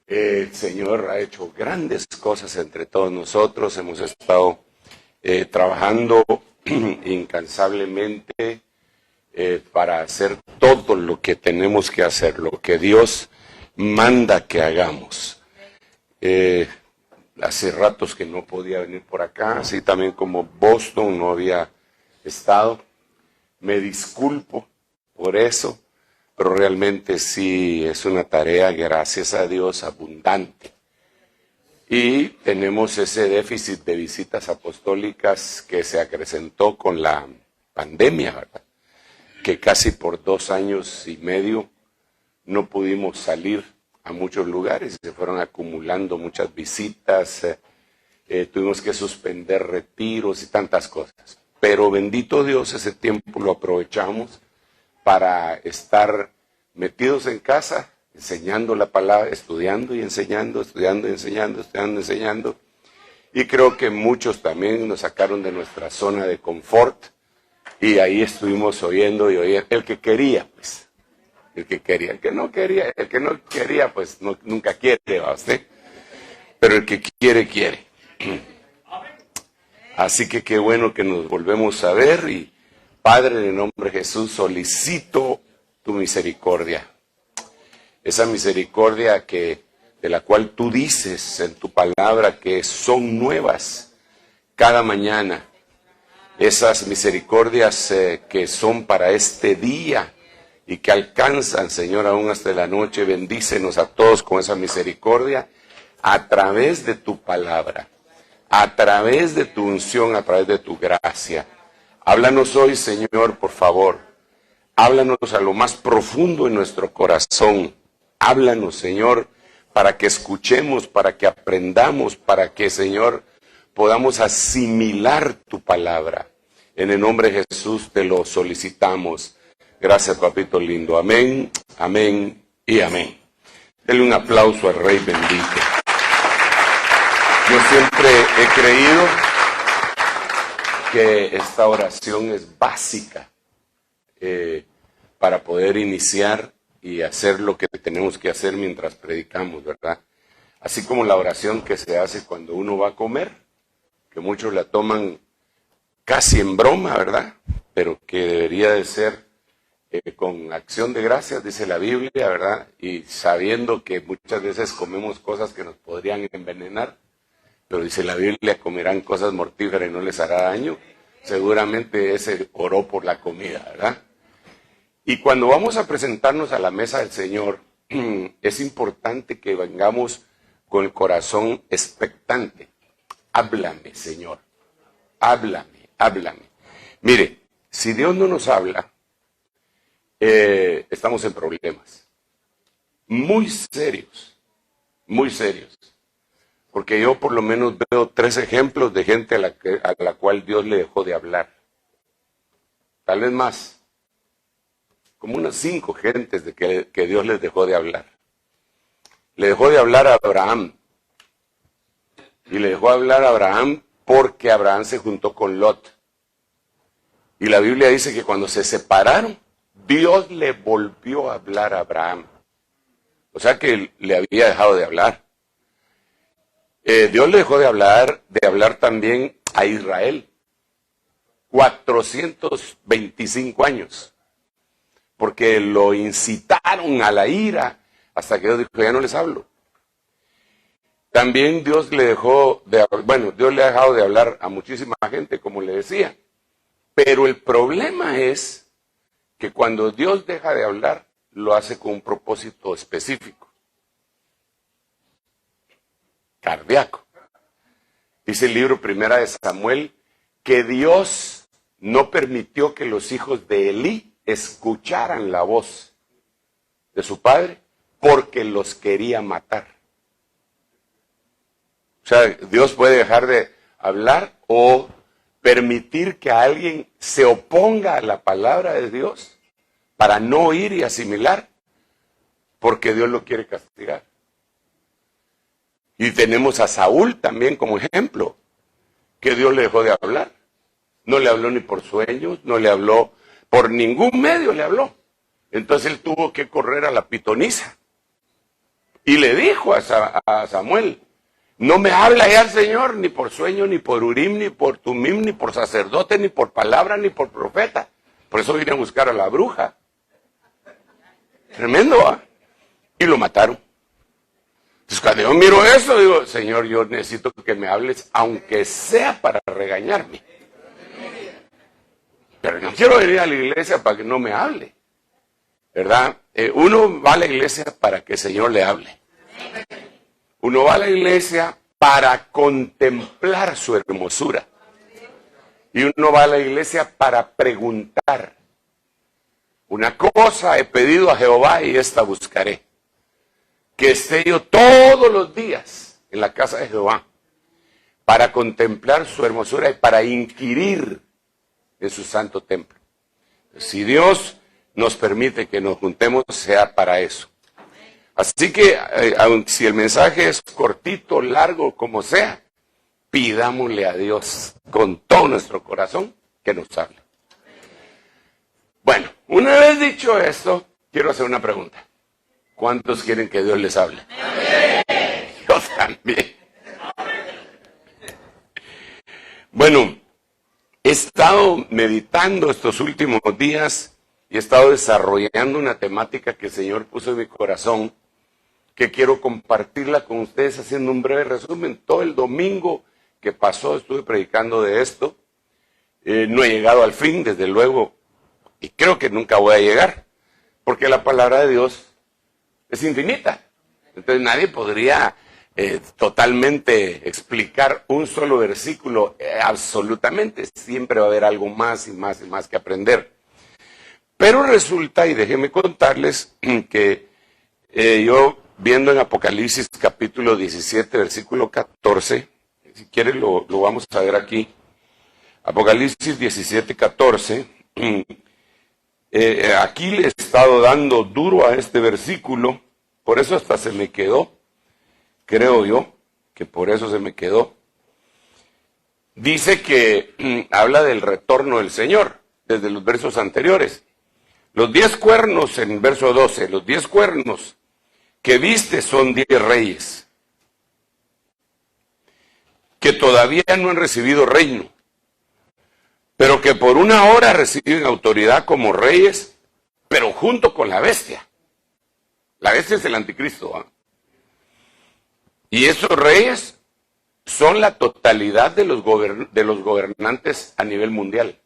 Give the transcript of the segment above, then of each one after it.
El Señor ha hecho grandes cosas entre todos nosotros. Hemos estado trabajando incansablemente para hacer todo lo que tenemos que hacer, lo que Dios manda que hagamos. Hace ratos que no podía venir por acá, así también como Boston no había estado. Me disculpo por eso, pero realmente sí es una tarea, gracias a Dios, abundante. Y tenemos ese déficit de visitas apostólicas que se acrecentó con la pandemia, ¿verdad? Que casi por 2 años y medio no pudimos salir a muchos lugares, se fueron acumulando muchas visitas, tuvimos que suspender retiros y tantas cosas. Pero bendito Dios, ese tiempo lo aprovechamos para estar metidos en casa, enseñando la palabra, estudiando y enseñando, estudiando y enseñando, estudiando y enseñando. Y creo que muchos también nos sacaron de nuestra zona de confort y ahí estuvimos oyendo y oyendo. El que quería, pues. El que quería. El que no quería, pues nunca quiere, ¿va usted? Pero el que quiere, quiere. Así que qué bueno que nos volvemos a ver y Padre, en el nombre de Jesús, solicito tu misericordia. Esa misericordia de la cual tú dices en tu palabra que son nuevas cada mañana. Esas misericordias que son para este día y que alcanzan, Señor, aún hasta la noche. Bendícenos a todos con esa misericordia a través de tu palabra, a través de tu unción, a través de tu gracia. Háblanos hoy, Señor, por favor. Háblanos a lo más profundo de nuestro corazón. Háblanos, Señor, para que escuchemos, para que aprendamos, para que, Señor, podamos asimilar tu palabra. En el nombre de Jesús te lo solicitamos. Gracias, papito lindo. Amén, amén y amén. Denle un aplauso al Rey bendito. Yo siempre he creído que esta oración es básica para poder iniciar y hacer lo que tenemos que hacer mientras predicamos, ¿verdad? Así como la oración que se hace cuando uno va a comer, que muchos la toman casi en broma, ¿verdad? Pero que debería de ser con acción de gracias, dice la Biblia, ¿verdad? Y sabiendo que muchas veces comemos cosas que nos podrían envenenar, pero dice la Biblia, comerán cosas mortíferas y no les hará daño. Seguramente ese oró por la comida, ¿verdad? Y cuando vamos a presentarnos a la mesa del Señor, es importante que vengamos con el corazón expectante. Háblame, Señor. Háblame, háblame. Mire, si Dios no nos habla, estamos en problemas. Muy serios, muy serios. Porque yo por lo menos veo 3 ejemplos de gente a la cual Dios le dejó de hablar. Tal vez más. Como unas 5 gentes de que Dios les dejó de hablar. Le dejó de hablar a Abraham. Y le dejó de hablar a Abraham porque Abraham se juntó con Lot. Y la Biblia dice que cuando se separaron, Dios le volvió a hablar a Abraham. O sea que le había dejado de hablar. Dios le dejó de hablar también a Israel. 425 años. Porque lo incitaron a la ira hasta que Dios dijo, ya no les hablo. También Dios le dejó de hablar, Dios le ha dejado de hablar a muchísima gente, como le decía. Pero el problema es que cuando Dios deja de hablar, lo hace con un propósito específico. Cardíaco. Dice el libro Primera de Samuel que Dios no permitió que los hijos de Elí escucharan la voz de su padre porque los quería matar. O sea, Dios puede dejar de hablar o permitir que alguien se oponga a la palabra de Dios para no oír y asimilar, porque Dios lo quiere castigar. Y tenemos a Saúl también como ejemplo, que Dios le dejó de hablar. No le habló ni por sueños, no le habló por ningún medio, le habló. Entonces él tuvo que correr a la pitonisa. Y le dijo a Samuel, no me habla ya el Señor, ni por sueño, ni por Urim, ni por Tumim, ni por sacerdote, ni por palabra, ni por profeta. Por eso vine a buscar a la bruja. Tremendo, ¿ah? Y lo mataron. Entonces cuando yo miro eso, digo, Señor, yo necesito que me hables, aunque sea para regañarme. Pero no quiero venir a la iglesia para que no me hable. ¿Verdad? Uno va a la iglesia para que el Señor le hable. Uno va a la iglesia para contemplar su hermosura. Y uno va a la iglesia para preguntar. Una cosa he pedido a Jehová y esta buscaré. Que esté yo todos los días en la casa de Jehová para contemplar su hermosura y para inquirir en su santo templo. Si Dios nos permite que nos juntemos, sea para eso. Así que, si el mensaje es cortito, largo, como sea, pidámosle a Dios con todo nuestro corazón que nos hable. Bueno, una vez dicho esto, quiero hacer una pregunta. ¿Cuántos quieren que Dios les hable? Yo también. Bueno, he estado meditando estos últimos días y he estado desarrollando una temática que el Señor puso en mi corazón, que quiero compartirla con ustedes haciendo un breve resumen. Todo el domingo que pasó estuve predicando de esto. No he llegado al fin, desde luego, y creo que nunca voy a llegar, porque la palabra de Dios es infinita. Entonces nadie podría totalmente explicar un solo versículo absolutamente. Siempre va a haber algo más y más y más que aprender. Pero resulta, y déjenme contarles, que yo viendo en Apocalipsis capítulo 17, versículo 14, si quieren lo vamos a ver aquí. Apocalipsis 17, 14. Aquí le he estado dando duro a este versículo, por eso hasta se me quedó, creo yo, que por eso se me quedó. Dice que habla del retorno del Señor, desde los versos anteriores. Los 10 cuernos, en verso 12, los 10 cuernos que viste son 10 reyes, que todavía no han recibido reino, pero que por una hora reciben autoridad como reyes, pero junto con la bestia. La bestia es el anticristo, ¿eh? Y esos reyes son la totalidad de los gobernantes a nivel mundial.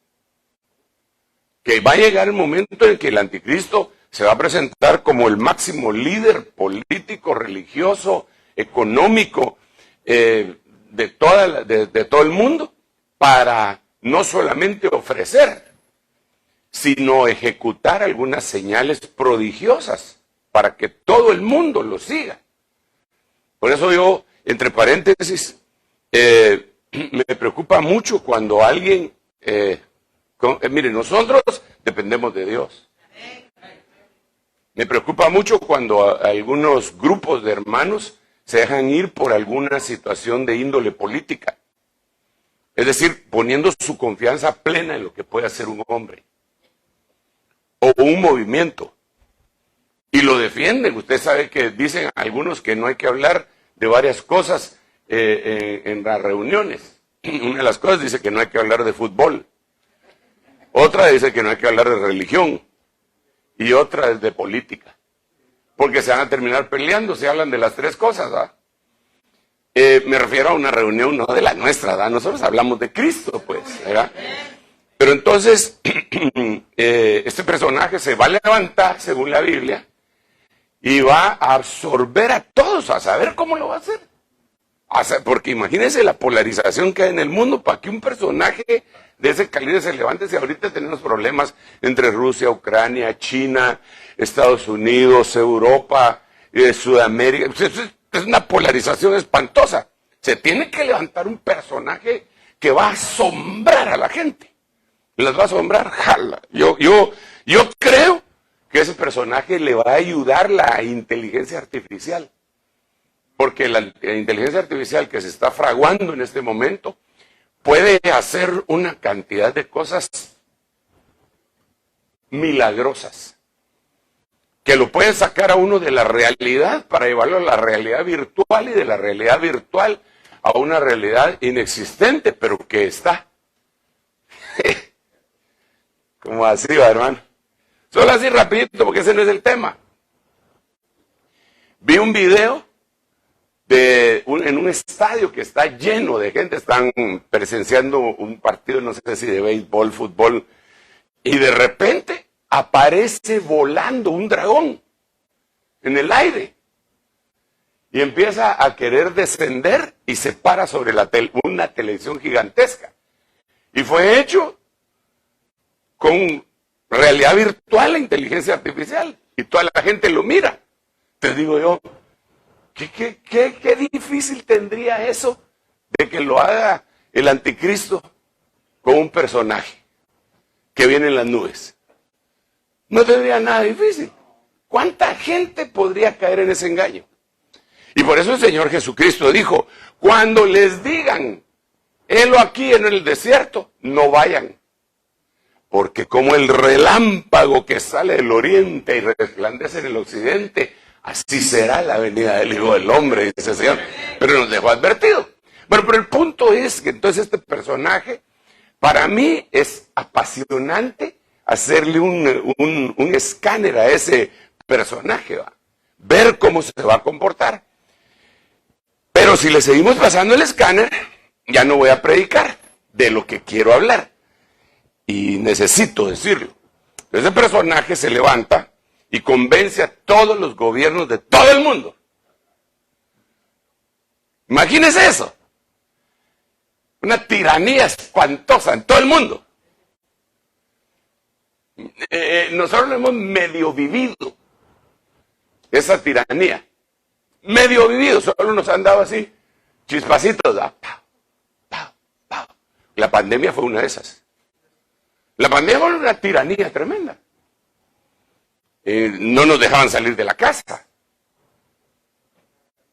Que va a llegar el momento en que el anticristo se va a presentar como el máximo líder político, religioso, económico de todo el mundo, para no solamente ofrecer, sino ejecutar algunas señales prodigiosas para que todo el mundo lo siga. Por eso yo, entre paréntesis, me preocupa mucho cuando alguien, miren, nosotros dependemos de Dios. Me preocupa mucho cuando algunos grupos de hermanos se dejan ir por alguna situación de índole política. Es decir, poniendo su confianza plena en lo que puede hacer un hombre o un movimiento. Y lo defienden. Usted sabe que dicen algunos que no hay que hablar de varias cosas en las reuniones. Una de las cosas dice que no hay que hablar de fútbol. Otra dice que no hay que hablar de religión. Y otra es de política. Porque se van a terminar peleando si hablan de las tres cosas, ¿verdad? Me refiero a una reunión no de la nuestra, ¿verdad? Nosotros hablamos de Cristo, pues, ¿verdad? Pero entonces, este personaje se va a levantar, según la Biblia, y va a absorber a todos, a saber cómo lo va a hacer. Porque imagínense la polarización que hay en el mundo para que un personaje de ese calibre se levante. Si ahorita tenemos problemas entre Rusia, Ucrania, China, Estados Unidos, Europa, Sudamérica. Es una polarización espantosa. Se tiene que levantar un personaje que va a asombrar a la gente. Las va a asombrar, jala. Yo creo que ese personaje le va a ayudar la inteligencia artificial. Porque la inteligencia artificial que se está fraguando en este momento puede hacer una cantidad de cosas milagrosas. que lo pueden sacar a uno de la realidad para llevarlo a la realidad virtual y de la realidad virtual a una realidad inexistente, pero que está. Como así va, hermano. Solo así rapidito, porque ese no es el tema. Vi un video en un estadio que está lleno de gente, están presenciando un partido, no sé si de béisbol, fútbol, y de repente aparece volando un dragón en el aire y empieza a querer descender y se para sobre una televisión gigantesca. Y fue hecho con realidad virtual e inteligencia artificial y toda la gente lo mira. Te digo yo, ¿qué difícil tendría eso de que lo haga el anticristo con un personaje que viene en las nubes? No tendría nada difícil. ¿Cuánta gente podría caer en ese engaño? Y por eso el Señor Jesucristo dijo, cuando les digan, helo aquí en el desierto, no vayan. Porque como el relámpago que sale del oriente y resplandece en el occidente, así será la venida del Hijo del Hombre, dice el Señor. Pero nos dejó advertido. Bueno, pero el punto es que entonces este personaje, para mí es apasionante hacerle un escáner a ese personaje, ¿va? Ver cómo se va a comportar. Pero si le seguimos pasando el escáner, ya no voy a predicar de lo que quiero hablar. Y necesito decirlo. Ese personaje se levanta y convence a todos los gobiernos de todo el mundo. Imagínense eso. Una tiranía espantosa en todo el mundo. Nosotros lo hemos medio vivido, esa tiranía. Medio vivido, solo nos han dado así, chispacitos. La pandemia fue una de esas. La pandemia fue una tiranía tremenda. No nos dejaban salir de la casa.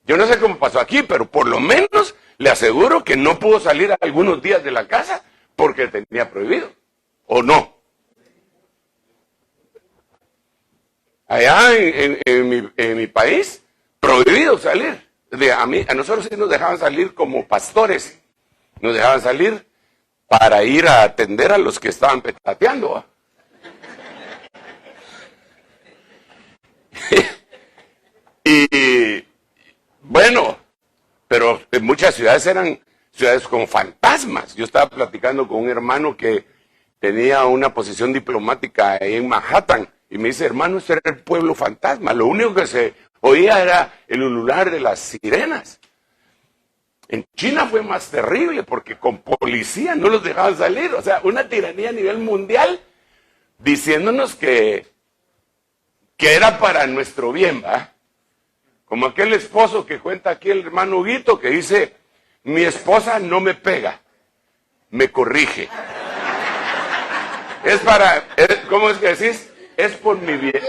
Yo no sé cómo pasó aquí, pero por lo menos le aseguro que no pudo salir algunos días de la casa porque tenía prohibido. ¿O no? Allá en mi país, prohibido salir. A nosotros sí nos dejaban salir como pastores. Nos dejaban salir para ir a atender a los que estaban petateando, ¿va? Y bueno, pero en muchas ciudades eran ciudades con fantasmas. Yo estaba platicando con un hermano que tenía una posición diplomática ahí en Manhattan y me dice, hermano, este era el pueblo fantasma. Lo único que se oía era el ulular de las sirenas. En China fue más terrible porque con policía no los dejaban salir. O sea, una tiranía a nivel mundial diciéndonos que era para nuestro bien, ¿va? Como aquel esposo que cuenta aquí el hermano Huguito que dice, mi esposa no me pega, me corrige. ¿Cómo es que decís? Es por mi bien,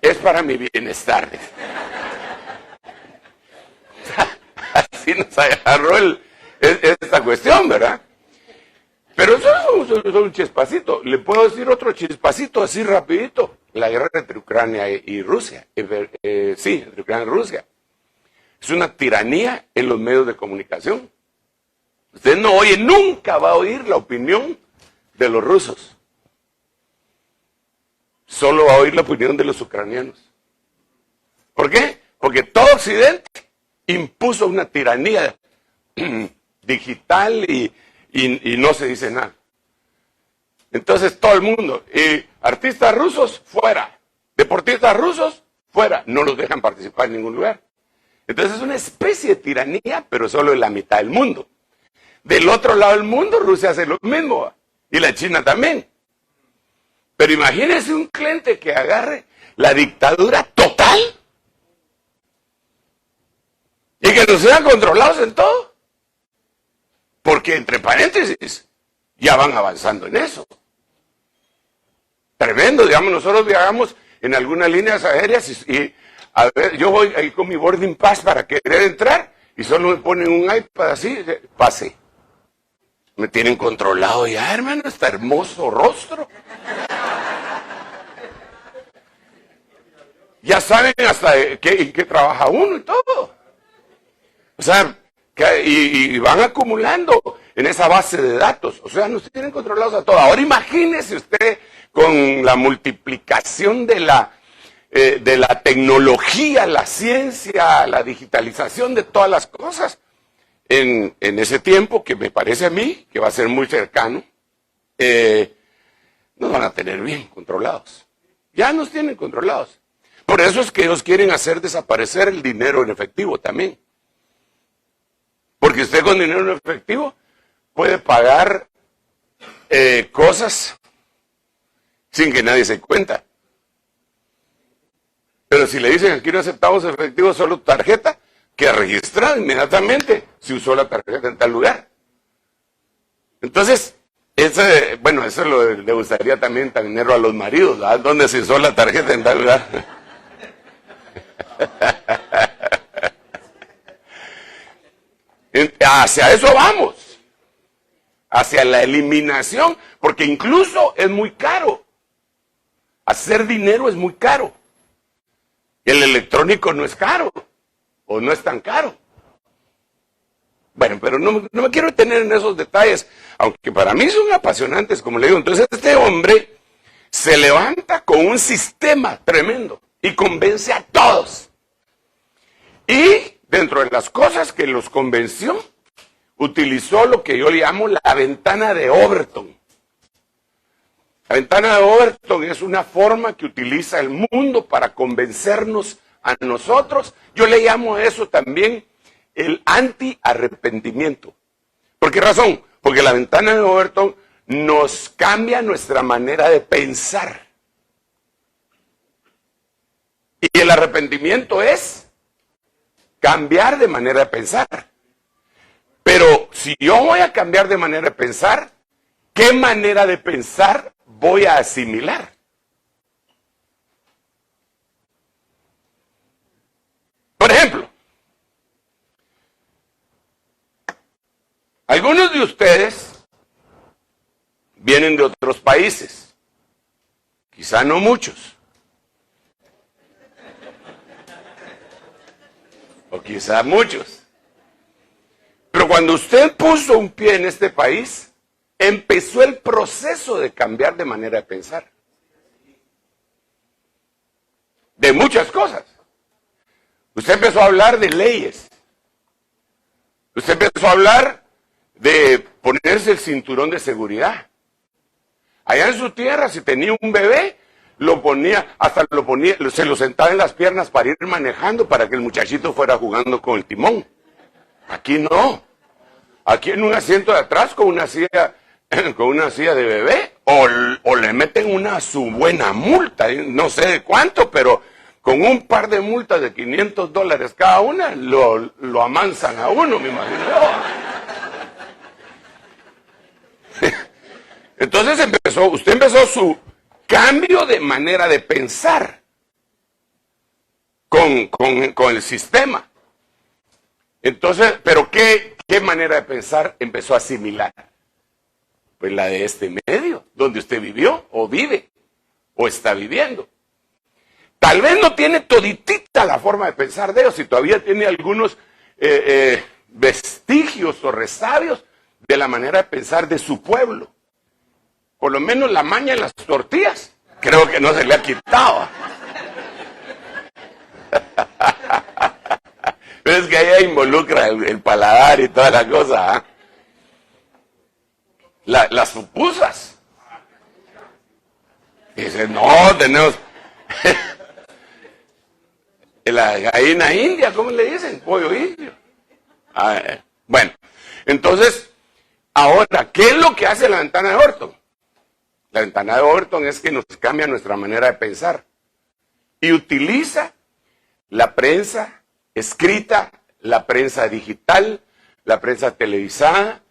es para mi bienestar. Así nos agarró esta cuestión, ¿verdad? Pero eso es un chispacito. Le puedo decir otro chispacito así rapidito. La guerra entre Ucrania y Rusia. Sí, entre Ucrania y Rusia. Es una tiranía en los medios de comunicación. Usted no oye, nunca va a oír la opinión de los rusos. Solo va a oír la opinión de los ucranianos. ¿Por qué? Porque todo Occidente impuso una tiranía digital y no se dice nada. Entonces todo el mundo, artistas rusos, fuera. Deportistas rusos, fuera. No los dejan participar en ningún lugar. Entonces es una especie de tiranía, pero solo en la mitad del mundo. Del otro lado del mundo, Rusia hace lo mismo. Y la China también. Pero imagínense un cliente que agarre la dictadura total y que nos sean controlados en todo. Porque, entre paréntesis, ya van avanzando en eso. Tremendo, digamos, nosotros viajamos en algunas líneas aéreas y a ver, yo voy ahí con mi boarding pass para querer entrar y solo me ponen un iPad así, pase. Me tienen controlado ya, hermano, este hermoso rostro. Ya saben hasta en qué trabaja uno y todo. O sea, y van acumulando en esa base de datos. O sea, nos tienen controlados a todos. Ahora imagínese usted con la multiplicación de la tecnología, la ciencia, la digitalización de todas las cosas. En ese tiempo, que me parece a mí que va a ser muy cercano, nos van a tener bien controlados. Ya nos tienen controlados. Por eso es que ellos quieren hacer desaparecer el dinero en efectivo también. Porque usted con dinero en efectivo puede pagar cosas sin que nadie se dé cuenta. Pero si le dicen aquí no aceptamos efectivo, solo tarjeta, queda registrado inmediatamente si usó la tarjeta en tal lugar. Entonces, eso le gustaría también tenerlo a los maridos, ¿verdad? ¿Dónde se usó la tarjeta en tal lugar? Hacia eso vamos, hacia la eliminación, porque incluso es muy caro. Hacer dinero es muy caro. El electrónico no es caro, o no es tan caro. Bueno, pero no me quiero detener en esos detalles, aunque para mí son apasionantes, como le digo. Entonces este hombre se levanta con un sistema tremendo y convence a todos. Y dentro de las cosas que los convenció, utilizó lo que yo le llamo la ventana de Overton. La ventana de Overton es una forma que utiliza el mundo para convencernos a nosotros. Yo le llamo a eso también el anti-arrepentimiento. ¿Por qué razón? Porque la ventana de Overton nos cambia nuestra manera de pensar. Y el arrepentimiento es cambiar de manera de pensar. Pero si yo voy a cambiar de manera de pensar, ¿qué manera de pensar voy a asimilar? Por ejemplo, algunos de ustedes vienen de otros países, quizá no muchos, o quizá muchos. Pero cuando usted puso un pie en este país, empezó el proceso de cambiar de manera de pensar. De muchas cosas. Usted empezó a hablar de leyes. Usted empezó a hablar de ponerse el cinturón de seguridad. Allá en su tierra, si tenía un bebé, se lo sentaba en las piernas para ir manejando, para que el muchachito fuera jugando con el timón. Aquí no. Aquí en un asiento de atrás con una silla de bebé, o le meten su buena multa, no sé de cuánto, pero con un par de multas de $500 cada una, lo amansan a uno, me imagino. Entonces usted empezó su cambio de manera de pensar con el sistema. Entonces, pero ¿qué manera de pensar empezó a asimilar? Pues la de este medio, donde usted vivió, o vive, o está viviendo. Tal vez no tiene toditita la forma de pensar de ellos, y todavía tiene algunos vestigios o resabios de la manera de pensar de su pueblo. Por lo menos la maña en las tortillas, creo que no se le ha quitado. Pero es que ahí involucra el paladar y toda la cosa, ¿eh? Las pupusas. Dice, no, tenemos la gallina india, ¿cómo le dicen? Pollo indio. Bueno, entonces, ahora, ¿qué es lo que hace la ventana de Overton? La ventana de Overton es que nos cambia nuestra manera de pensar y utiliza la prensa escrita, la prensa digital, la prensa televisada,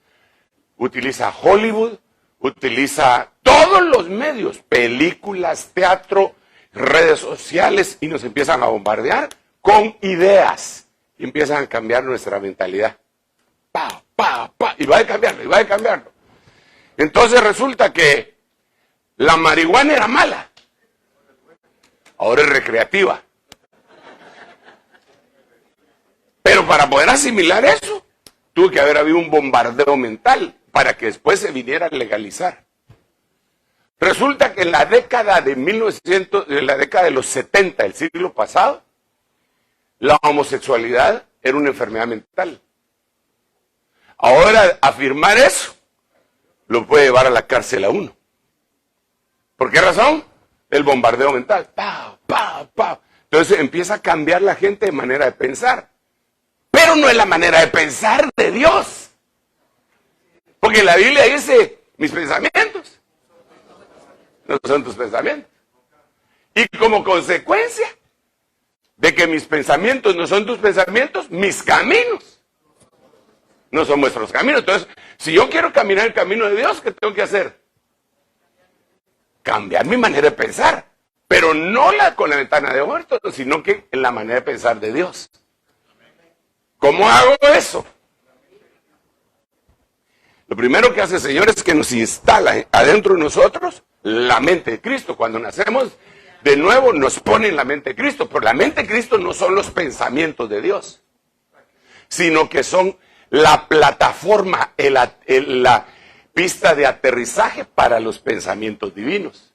utiliza Hollywood, utiliza todos los medios, películas, teatro, redes sociales, y nos empiezan a bombardear con ideas y empiezan a cambiar nuestra mentalidad. Y va a cambiarlo. Entonces resulta que la marihuana era mala, ahora es recreativa. Pero para poder asimilar eso, tuvo que haber habido un bombardeo mental para que después se viniera a legalizar. Resulta que en la década de la década de los 70 del siglo pasado, la homosexualidad era una enfermedad mental. Ahora, afirmar eso lo puede llevar a la cárcel a uno. ¿Por qué razón? El bombardeo mental. ¡Pau, pau, pau! Entonces empieza a cambiar la gente de manera de pensar. Pero no es la manera de pensar de Dios. Porque la Biblia dice, mis pensamientos no son tus pensamientos. Y como consecuencia de que mis pensamientos no son tus pensamientos, mis caminos no son vuestros caminos. Entonces, si yo quiero caminar el camino de Dios, ¿qué tengo que hacer? Cambiar mi manera de pensar. Pero no con la ventana de muertos, sino que en la manera de pensar de Dios. ¿Cómo hago eso? Lo primero que hace el Señor es que nos instala adentro de nosotros la mente de Cristo. Cuando nacemos de nuevo nos pone en la mente de Cristo. Pero la mente de Cristo no son los pensamientos de Dios, sino que son la plataforma, la pista de aterrizaje para los pensamientos divinos.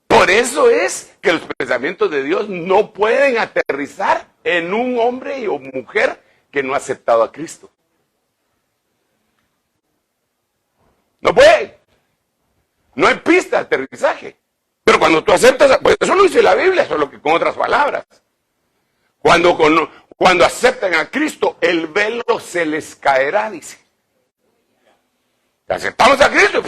Por eso es que los pensamientos de Dios no pueden aterrizar en un hombre o mujer que no ha aceptado a Cristo. No puede. No hay pista de aterrizaje. Pero cuando tú aceptas, pues eso lo dice la Biblia, solo que con otras palabras. Cuando aceptan a Cristo, el velo se les caerá, dice. Aceptamos a Cristo,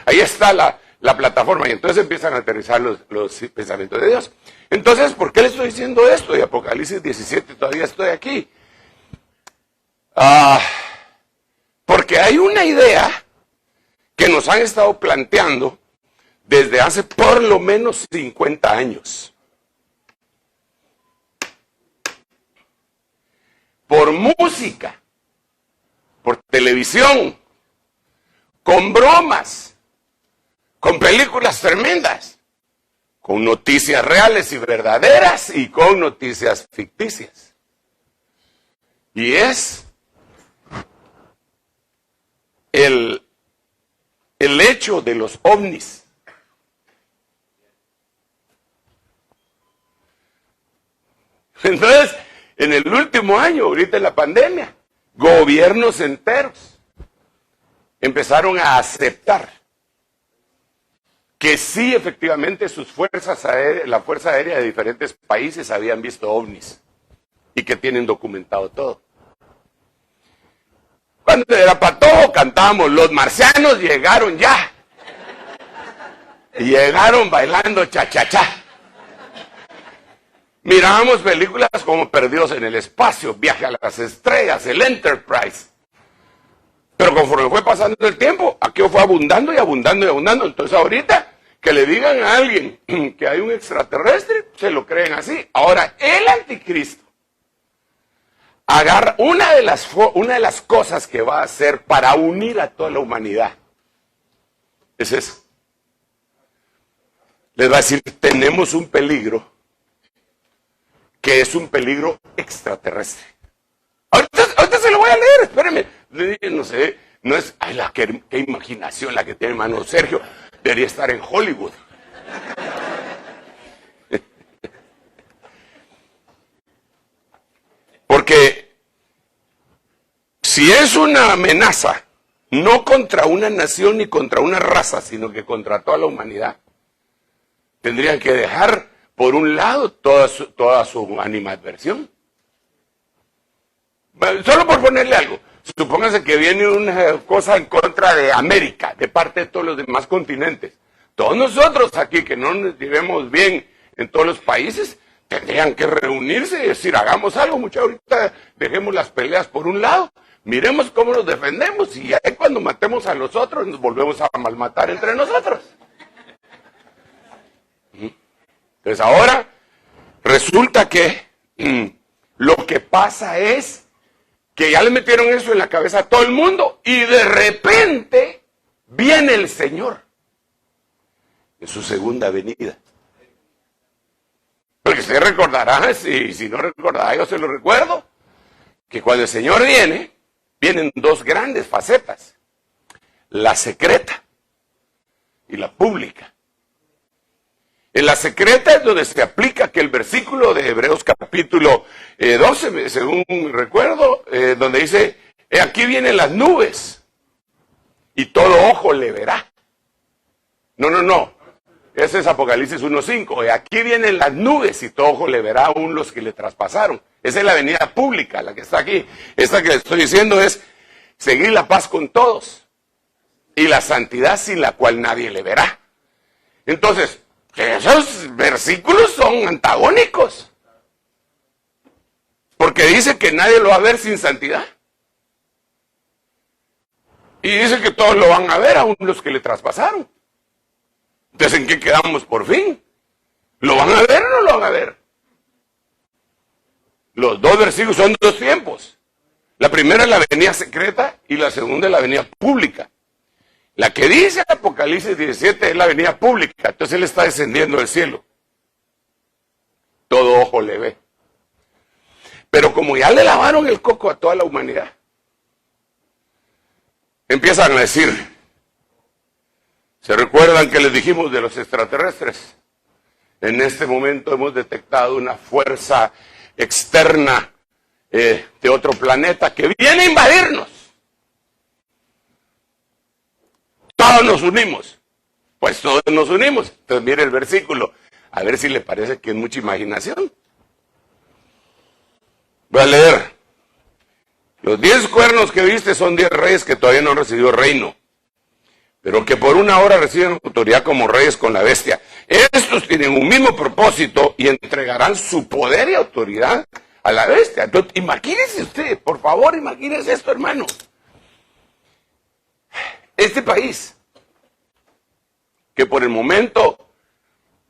ahí está la plataforma, y entonces empiezan a aterrizar los pensamientos de Dios. Entonces, ¿por qué le estoy diciendo esto? Y Apocalipsis 17, todavía estoy aquí. Porque hay una idea que nos han estado planteando desde hace por lo menos 50 años. Por música, por televisión, con bromas, con películas tremendas, con noticias reales y verdaderas y con noticias ficticias. Y es el hecho de los ovnis. Entonces, en el último año, ahorita en la pandemia, gobiernos enteros empezaron a aceptar que sí, efectivamente, sus fuerzas aéreas, la Fuerza Aérea de diferentes países habían visto ovnis y que tienen documentado todo. Cuando era para todo, cantábamos, los marcianos llegaron ya. Y llegaron bailando cha-cha-cha. Mirábamos películas como Perdidos en el Espacio, Viaje a las Estrellas, el Enterprise. Pero conforme fue pasando el tiempo, aquello fue abundando y abundando y abundando. Entonces ahorita, que le digan a alguien que hay un extraterrestre, se lo creen así. Ahora, el anticristo agarra una de las cosas que va a hacer para unir a toda la humanidad. Es eso. Les va a decir, tenemos un peligro que es un peligro extraterrestre. Ahorita se lo voy a leer, espérenme. No sé, no es, ay, qué imaginación la que tiene hermano Sergio. Debería estar en Hollywood. Porque si es una amenaza, no contra una nación ni contra una raza, sino que contra toda la humanidad, tendrían que dejar por un lado toda su animadversión. Solo por ponerle algo, supóngase que viene una cosa en contra de América, de parte de todos los demás continentes. Todos nosotros aquí que no nos llevemos bien en todos los países, tendrían que reunirse y decir, hagamos algo, muchachos, ahorita dejemos las peleas por un lado, miremos cómo nos defendemos y ahí cuando matemos a los otros nos volvemos a malmatar entre nosotros. Entonces ahora resulta que lo que pasa es que ya le metieron eso en la cabeza a todo el mundo y de repente viene el Señor en su segunda venida. Porque usted recordará, si no recordará, yo se lo recuerdo, que cuando el Señor viene, vienen dos grandes facetas, la secreta y la pública. En la secreta es donde se aplica que el versículo de Hebreos capítulo 12, según recuerdo, donde dice, aquí vienen las nubes y todo ojo le verá. No. Ese es Apocalipsis 1.5. Aquí vienen las nubes y todo ojo le verá aún los que le traspasaron. Esa es la venida pública, la que está aquí. Esta que le estoy diciendo es seguir la paz con todos y la santidad sin la cual nadie le verá. Entonces, esos versículos son antagónicos. Porque dice que nadie lo va a ver sin santidad. Y dice que todos lo van a ver, aún los que le traspasaron. Entonces, ¿en qué quedamos por fin? ¿Lo van a ver o no lo van a ver? Los dos versículos son dos tiempos. La primera es la venida secreta y la segunda es la venida pública. La que dice Apocalipsis 17 es la venida pública. Entonces Él está descendiendo del cielo. Todo ojo le ve. Pero como ya le lavaron el coco a toda la humanidad, empiezan a decir, ¿se recuerdan que les dijimos de los extraterrestres? En este momento hemos detectado una fuerza externa de otro planeta que viene a invadirnos. Todos nos unimos. Pues todos nos unimos. Entonces mire el versículo, a ver si le parece que es mucha imaginación. Voy a leer. Los 10 cuernos que viste son 10 reyes que todavía no han recibido reino, pero que por una hora reciben autoridad como reyes con la bestia. Estos tienen un mismo propósito y entregarán su poder y autoridad a la bestia. Entonces, imagínense usted, por favor, imagínense esto, hermano. Este país, que por el momento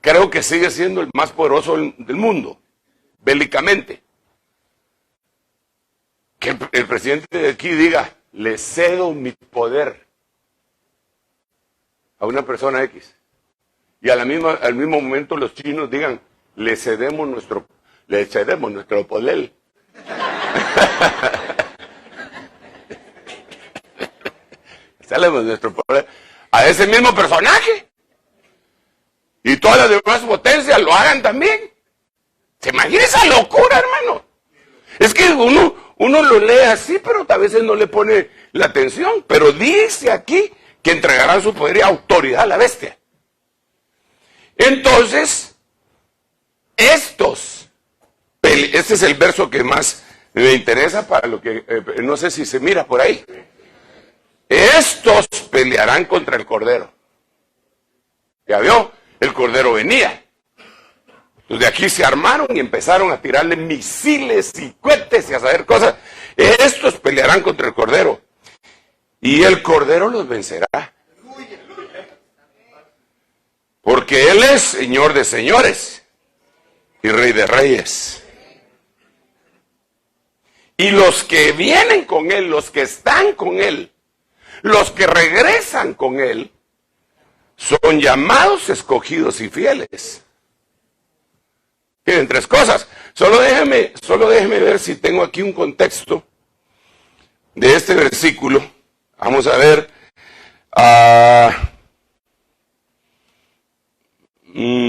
creo que sigue siendo el más poderoso del mundo, bélicamente, que el presidente de aquí diga, le cedo mi poder a una persona X, y al mismo momento los chinos digan, le cedemos nuestro poder. Cedemos nuestro poder a ese mismo personaje, y todas las demás potencias lo hagan también. ¿Se imagina esa locura, hermano? Es que uno lo lee así, pero a veces no le pone la atención. Pero dice aquí que entregarán su poder y autoridad a la bestia. Entonces, este es el verso que más me interesa para lo que, no sé si se mira por ahí. Estos pelearán contra el Cordero. ¿Ya vio? El Cordero venía. Los de aquí se armaron y empezaron a tirarle misiles y cohetes y a saber cosas. Estos pelearán contra el Cordero. Y el Cordero los vencerá. Porque Él es Señor de señores y Rey de reyes. Y los que vienen con Él, los que están con Él, los que regresan con Él, son llamados, escogidos y fieles. Tienen 3 cosas. Solo déjeme ver si tengo aquí un contexto de este versículo. Vamos a ver.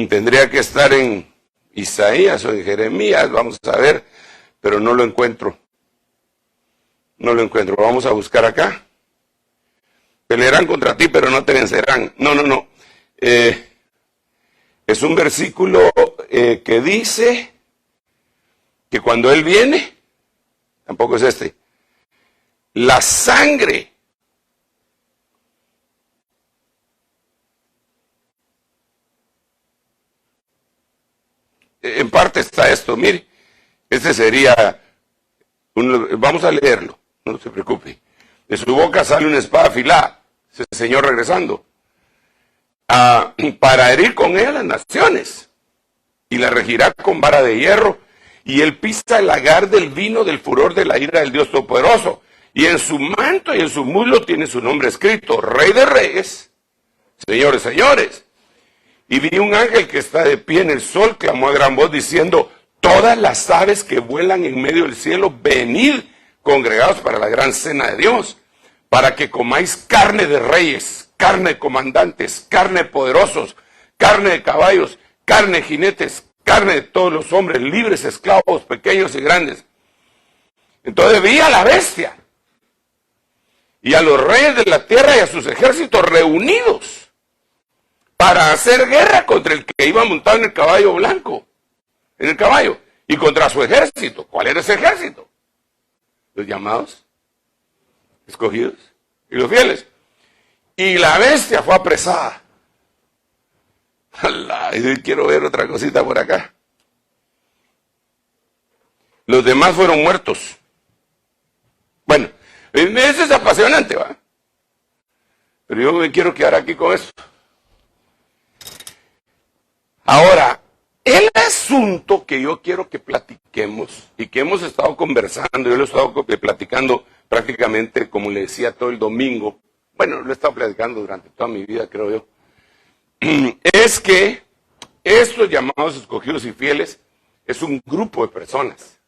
Tendría que estar en Isaías o en Jeremías. Vamos a ver, pero no lo encuentro. No lo encuentro. Vamos a buscar acá. Pelearán contra ti, pero no te vencerán. No. Es un versículo que dice que cuando Él viene, tampoco es este, la sangre en parte está esto, mire, este sería, vamos a leerlo, no se preocupe. De su boca sale una espada afilada, es el Señor regresando, para herir con ella las naciones, y la regirá con vara de hierro, y Él pisa el lagar del vino del furor de la ira del Dios Todopoderoso, y en su manto y en su muslo tiene su nombre escrito, Rey de Reyes, Señor de Señores. Y vi un ángel que está de pie en el sol, clamó a gran voz diciendo, todas las aves que vuelan en medio del cielo, venid congregados para la gran cena de Dios, para que comáis carne de reyes, carne de comandantes, carne de poderosos, carne de caballos, carne de jinetes, carne de todos los hombres, libres, esclavos, pequeños y grandes. Entonces vi a la bestia y a los reyes de la tierra y a sus ejércitos reunidos para hacer guerra contra el que iba montado en el caballo blanco, en el caballo, y contra su ejército. ¿Cuál era ese ejército? Los llamados, escogidos y los fieles. Y la bestia fue apresada. Quiero ver otra cosita por acá. Los demás fueron muertos. Bueno, eso es apasionante, ¿va? Pero yo me quiero quedar aquí con esto. Ahora, el asunto que yo quiero que platiquemos y que hemos estado conversando, yo lo he estado platicando prácticamente, como le decía, todo el domingo. Bueno, lo he estado platicando durante toda mi vida, creo yo. Es que estos llamados escogidos y fieles es un grupo de personas.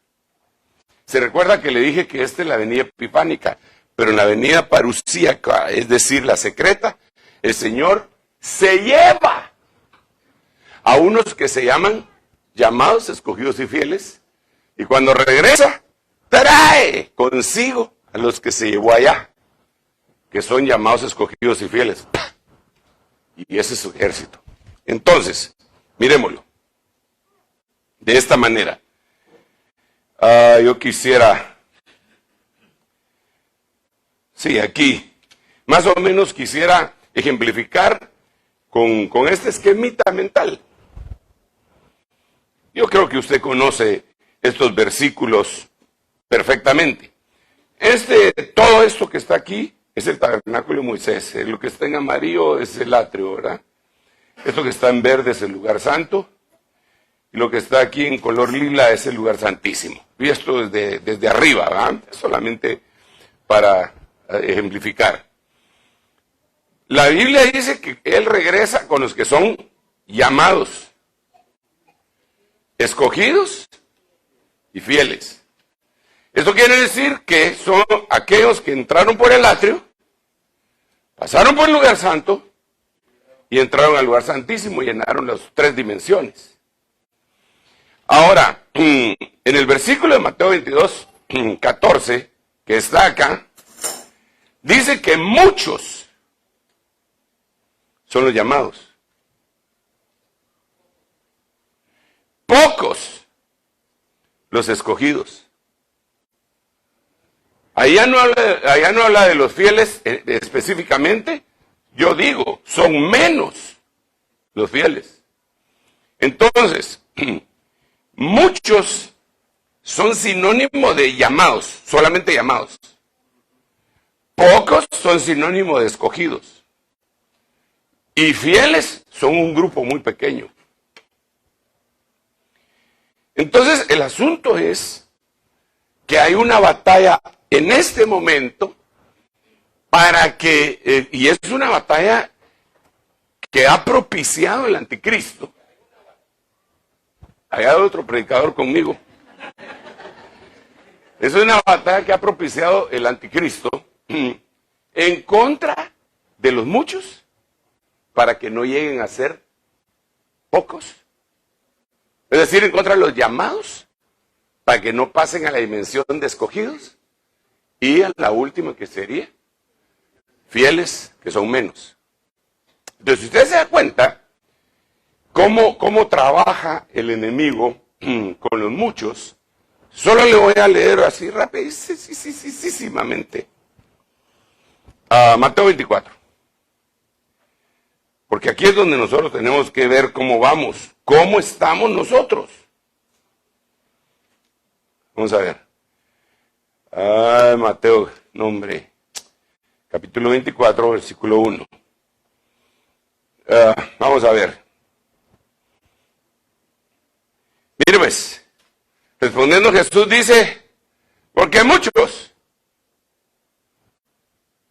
Se recuerda que le dije que esta es la avenida epifánica, pero en la avenida parusíaca, es decir, la secreta, el Señor se lleva a unos que se llaman llamados escogidos y fieles, y cuando regresa, trae consigo a los que se llevó allá, que son llamados escogidos y fieles. Y ese es su ejército. Entonces, miremoslo de esta manera. Yo quisiera, sí, aquí, más o menos quisiera ejemplificar con este esquemita mental. Yo creo que usted conoce estos versículos perfectamente. Todo esto que está aquí es el tabernáculo de Moisés. Lo que está en amarillo es el atrio, ¿verdad? Esto que está en verde es el lugar santo. Y lo que está aquí en color lila es el lugar santísimo. Y esto desde arriba, ¿verdad? Solamente para ejemplificar. La Biblia dice que Él regresa con los que son llamados, escogidos y fieles. Esto quiere decir que son aquellos que entraron por el atrio, pasaron por el lugar santo y entraron al lugar santísimo y llenaron las 3 dimensiones. Ahora, en el versículo de Mateo 22, 14, que está acá, dice que muchos son los llamados. Pocos los escogidos. Allá no habla de los fieles específicamente. Yo digo, son menos los fieles. Entonces, muchos son sinónimo de llamados, solamente llamados. Pocos son sinónimo de escogidos. Y fieles son un grupo muy pequeño. Entonces, el asunto es que hay una batalla en este momento para que, y es una batalla que ha propiciado el anticristo. Hay otro predicador conmigo. Es una batalla que ha propiciado el anticristo en contra de los muchos para que no lleguen a ser pocos. Es decir, en contra de los llamados para que no pasen a la dimensión de escogidos y a la última que sería fieles, que son menos. Entonces, si usted se da cuenta cómo trabaja el enemigo con los muchos, solo le voy a leer así rapidísimamente Mateo 24. Porque aquí es donde nosotros tenemos que ver cómo vamos, cómo estamos nosotros. Vamos a ver. Mateo, nombre, capítulo 24, versículo 1. Vamos a ver. Mire pues, respondiendo Jesús dice, porque muchos.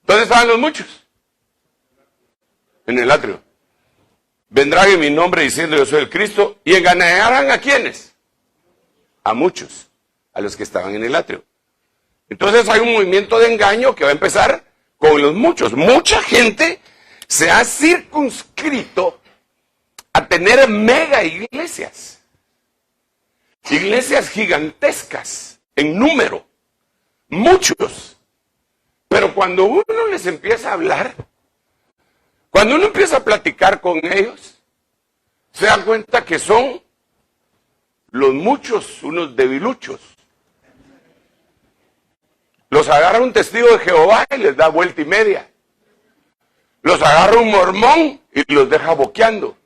¿Dónde estaban los muchos? En el atrio. Vendrán en mi nombre diciendo yo soy el Cristo y engañarán ¿a quiénes? A muchos, a los que estaban en el atrio. Entonces hay un movimiento de engaño que va a empezar con los muchos. Mucha gente se ha circunscrito a tener mega iglesias. Iglesias gigantescas en número. Muchos. Pero cuando uno les empieza a hablar, cuando uno empieza a platicar con ellos, se da cuenta que son los muchos unos debiluchos. Los agarra un testigo de Jehová y les da vuelta y media. Los agarra un mormón y los deja boqueando.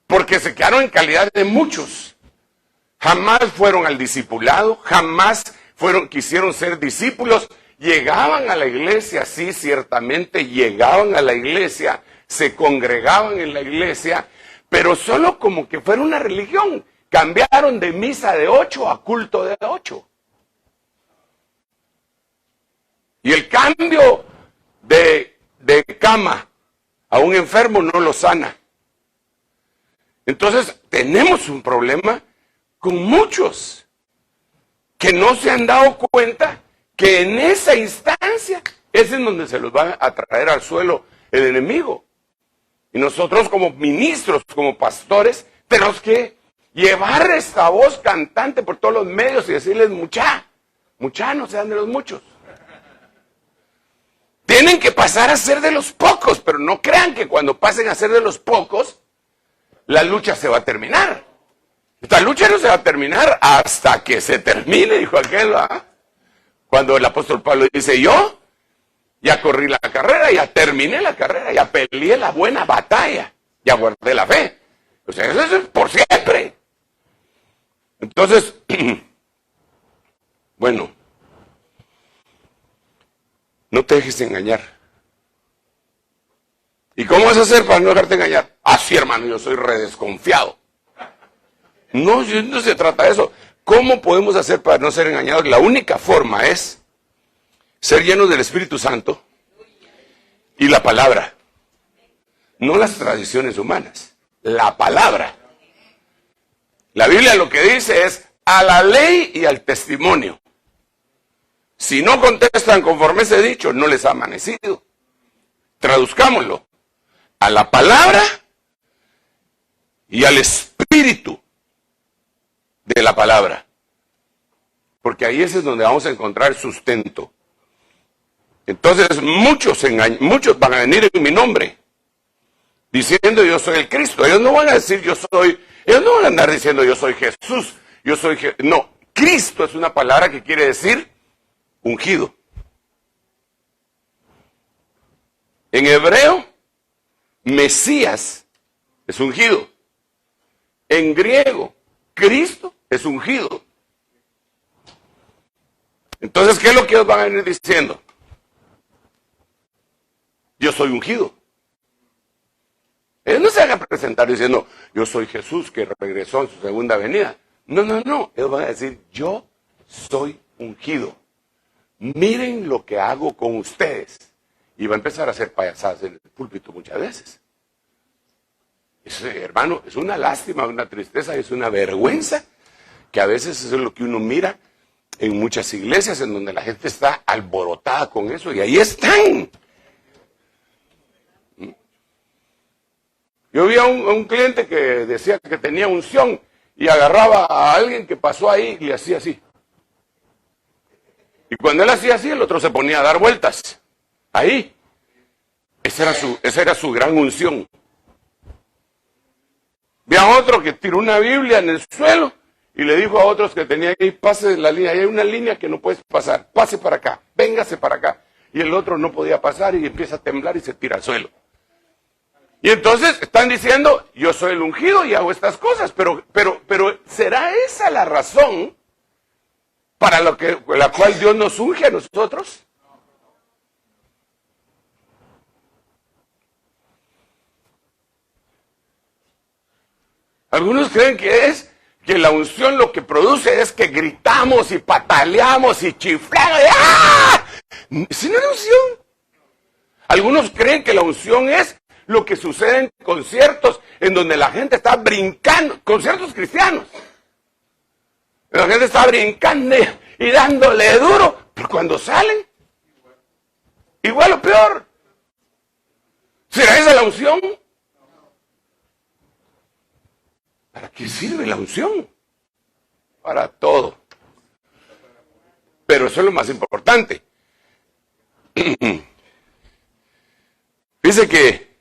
Porque se quedaron en calidad de muchos. Jamás fueron al discipulado, jamás quisieron ser discípulos. Llegaban a la iglesia, sí, ciertamente llegaban a la iglesia, se congregaban en la iglesia, pero solo como que fuera una religión. Cambiaron de misa de 8 a culto de 8. Y el cambio de cama a un enfermo no lo sana. Entonces tenemos un problema con muchos que no se han dado cuenta que en esa instancia es en donde se los va a traer al suelo el enemigo. Y nosotros como ministros, como pastores, tenemos que llevar esta voz cantante por todos los medios y decirles, mucha, no sean de los muchos. Tienen que pasar a ser de los pocos, pero no crean que cuando pasen a ser de los pocos, la lucha se va a terminar. Esta lucha no se va a terminar hasta que se termine, dijo aquel, ¿verdad? Cuando el apóstol Pablo dice, yo ya corrí la carrera, ya terminé la carrera, ya peleé la buena batalla, ya guardé la fe. O sea, eso es por siempre. Entonces, bueno, no te dejes engañar. ¿Y cómo vas a hacer para no dejarte engañar? Así, hermano, yo soy redesconfiado. No se trata de eso. ¿Cómo podemos hacer para no ser engañados? La única forma es ser llenos del Espíritu Santo y la palabra. No las tradiciones humanas, la palabra. La Biblia lo que dice es a la ley y al testimonio. Si no contestan conforme ese dicho, no les ha amanecido. Traduzcámoslo. A la palabra y al espíritu de la palabra. Porque ahí es donde vamos a encontrar sustento. Entonces muchos van a venir en mi nombre, diciendo yo soy el Cristo. Ellos no van a decir ellos no van a andar diciendo yo soy Jesús, no, Cristo es una palabra que quiere decir ungido. En hebreo, Mesías es ungido. En griego, Cristo es ungido. Entonces, ¿qué es lo que ellos van a venir diciendo? Yo soy ungido. Ellos no se van a presentar diciendo, yo soy Jesús que regresó en su segunda venida. No. Ellos van a decir, yo soy ungido. Miren lo que hago con ustedes. Y va a empezar a hacer payasadas en el púlpito muchas veces. Hermano, es una lástima, una tristeza, es una vergüenza que a veces eso es lo que uno mira en muchas iglesias en donde la gente está alborotada con eso y ahí están. Yo vi a un cliente que decía que tenía unción y agarraba a alguien que pasó ahí y le hacía así. Y cuando él hacía así, el otro se ponía a dar vueltas. Ahí. Esa era su gran unción. Vi a otro que tiró una Biblia en el suelo y le dijo a otros que tenían que ir, pase la línea. Ahí hay una línea que no puedes pasar. Pase para acá. Véngase para acá. Y el otro no podía pasar y empieza a temblar y se tira al suelo. Y entonces están diciendo, yo soy el ungido y hago estas cosas, pero ¿será esa la razón para la cual Dios nos unge a nosotros? Algunos creen que la unción lo que produce es que gritamos y pataleamos y chiflamos. ¡Ah! ¿Sí no es unción? Algunos creen que la unción es lo que sucede en conciertos en donde la gente está brincando, conciertos cristianos. La gente está brincando y dándole duro, pero cuando salen, igual o peor. ¿Será esa la unción? ¿Para qué sirve la unción? Para todo. Pero eso es lo más importante. Dice que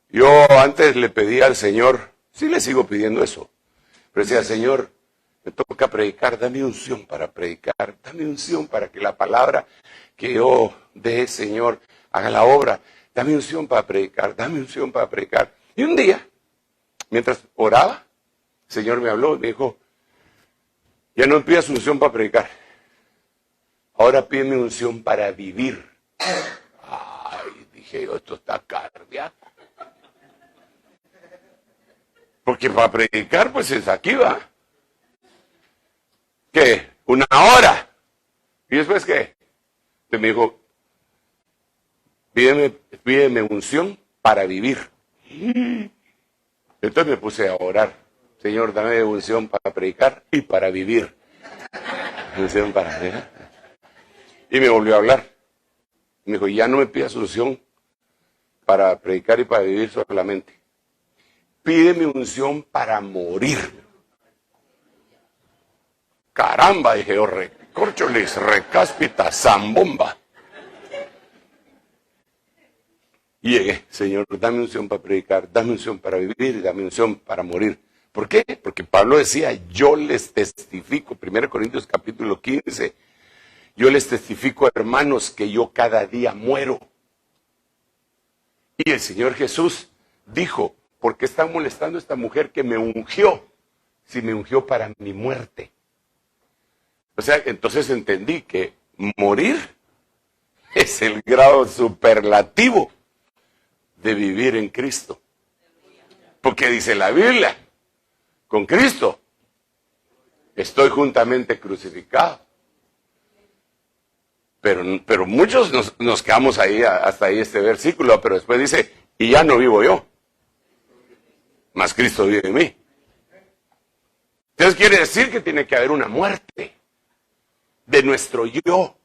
yo antes le pedía al Señor, sí le sigo pidiendo eso, pero decía, Señor, me toca predicar, dame unción para predicar, dame unción para que la palabra que yo dé, Señor, haga la obra, dame unción para predicar, dame unción para predicar. Y un día, mientras oraba, el Señor me habló y me dijo, ya no pidas unción para predicar, ahora pídeme unción para vivir. Ay, dije yo, esto está cardíaco. Porque para predicar, pues es aquí, va. ¿Qué? Una hora. ¿Y después qué? Entonces me dijo, pídeme unción para vivir. Entonces me puse a orar. Señor, dame unción para predicar y para vivir. Unción para predicar. Y me volvió a hablar. Me dijo, ya no me pidas unción para predicar y para vivir solamente. Pídeme unción para morir. Caramba, dije yo, recorcholis, recáspita, zambomba. Y llegué, Señor, dame unción para predicar, dame unción para vivir y dame unción para morir. ¿Por qué? Porque Pablo decía, yo les testifico, 1 Corintios capítulo 15, yo les testifico, hermanos, que yo cada día muero. Y el Señor Jesús dijo, ¿por qué está molestando a esta mujer que me ungió? Si me ungió para mi muerte. O sea, entonces entendí que morir es el grado superlativo de vivir en Cristo. Porque dice la Biblia, con Cristo estoy juntamente crucificado. Pero muchos nos quedamos ahí, hasta ahí este versículo, pero después dice, y ya no vivo yo, mas Cristo vive en mí. Entonces quiere decir que tiene que haber una muerte de nuestro yo,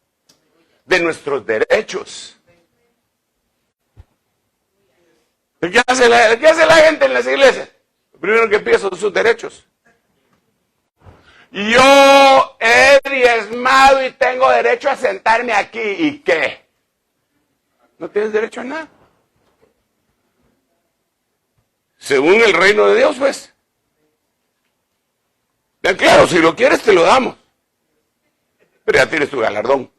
de nuestros derechos. ¿Qué hace la gente en las iglesias? Lo primero que pide son sus derechos. Yo he diezmado y tengo derecho a sentarme aquí. ¿Y qué? No tienes derecho a nada. Según el reino de Dios, pues. Ya, claro, si lo quieres te lo damos. Pero ya tienes tu galardón.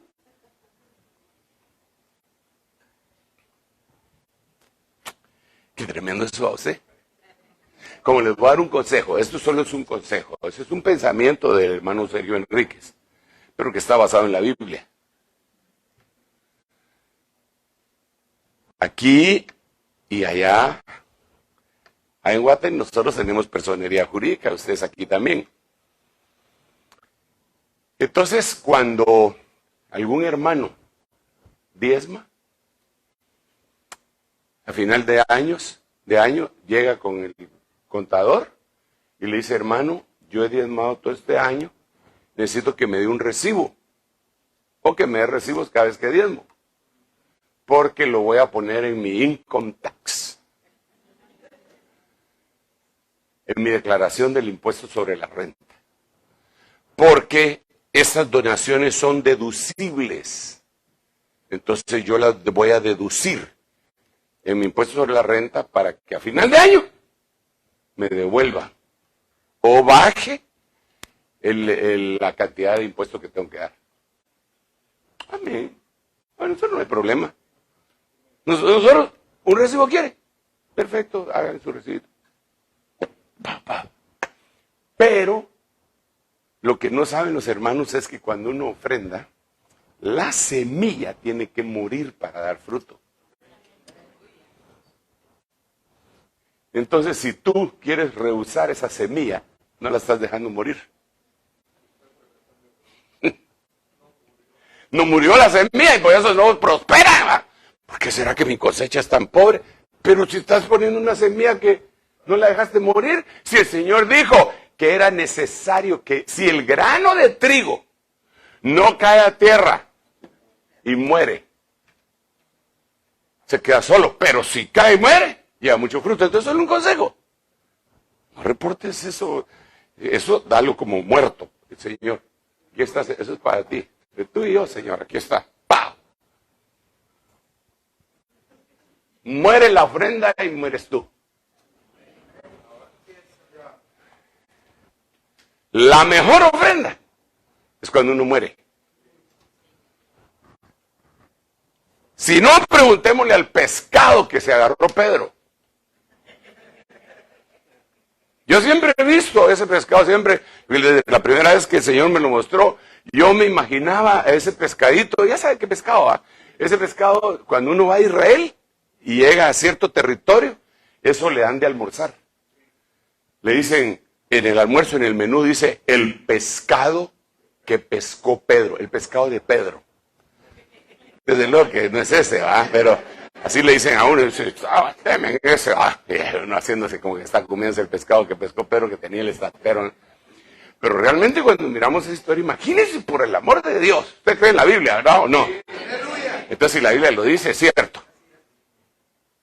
Qué tremendo eso a usted. Como les voy a dar un consejo, esto solo es un consejo, ese es un pensamiento del hermano Sergio Enríquez, pero que está basado en la Biblia. Aquí y allá, en Guatemala nosotros tenemos personería jurídica, ustedes aquí también. Entonces, cuando algún hermano diezma, a final de año llega con el contador y le dice, hermano, yo he diezmado todo este año, necesito que me dé un recibo o que me dé recibos cada vez que diezmo, porque lo voy a poner en mi income tax, en mi declaración del impuesto sobre la renta, porque esas donaciones son deducibles, entonces yo las voy a deducir en mi impuesto sobre la renta para que a final de año me devuelva o baje la cantidad de impuestos que tengo que dar. Amén. Bueno, eso no hay problema. Nosotros, ¿un recibo quiere? Perfecto, hagan su recibo. Pero lo que no saben los hermanos es que cuando uno ofrenda, la semilla tiene que morir para dar fruto. Entonces, si tú quieres rehusar esa semilla, no la estás dejando morir. No murió la semilla y por eso no prospera, ¿verdad? ¿Por qué será que mi cosecha es tan pobre? Pero si estás poniendo una semilla que no la dejaste morir, si el Señor dijo que era necesario que si el grano de trigo no cae a tierra y muere, se queda solo, pero si cae y muere, lleva mucho fruto. Entonces, solo un consejo: no reportes eso, dalo como muerto. El Señor, aquí está, eso es para ti, de tú y yo, Señor, aquí está. ¡Pau! Muere la ofrenda y mueres tú. La mejor ofrenda es cuando uno muere. Si no, preguntémosle al pescado que se agarró Pedro. Yo siempre he visto ese pescado, siempre, desde la primera vez que el Señor me lo mostró, yo me imaginaba a ese pescadito, ya sabe qué pescado va. Ese pescado, cuando uno va a Israel y llega a cierto territorio, eso le dan de almorzar. Le dicen, en el almuerzo, en el menú, dice, el pescado que pescó Pedro, el pescado de Pedro. Desde luego que no es ese, ¿va? Pero así le dicen a uno, y dice, temen ese, ¿va? Y uno haciéndose como que está comiéndose el pescado que pescó Pedro, que tenía el estatero. Pero realmente cuando miramos esa historia, imagínense, por el amor de Dios, ¿usted cree en la Biblia, verdad o no? Entonces, si la Biblia lo dice, es cierto.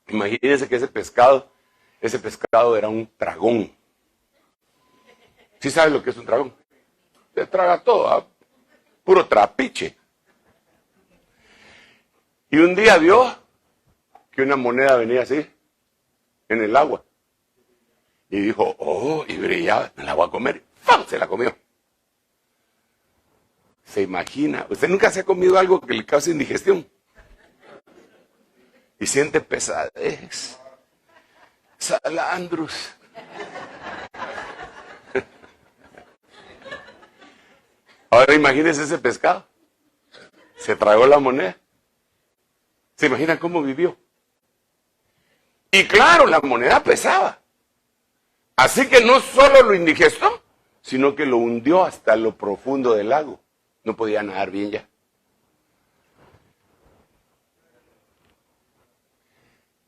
Imagínense que ese pescado era un dragón. ¿Sí sabes lo que es un dragón? Se traga todo, ¿va? Puro trapiche. Y un día vio que una moneda venía así, en el agua. Y dijo, oh, y brillaba, me la voy a comer. ¡Pam! Se la comió. ¿Se imagina? ¿Usted nunca se ha comido algo que le cause indigestión? Y siente pesadez, salandros. Ahora imagínese ese pescado. Se tragó la moneda. ¿Se imagina cómo vivió? Y claro, la moneda pesaba. Así que no solo lo indigestó, sino que lo hundió hasta lo profundo del lago. No podía nadar bien ya.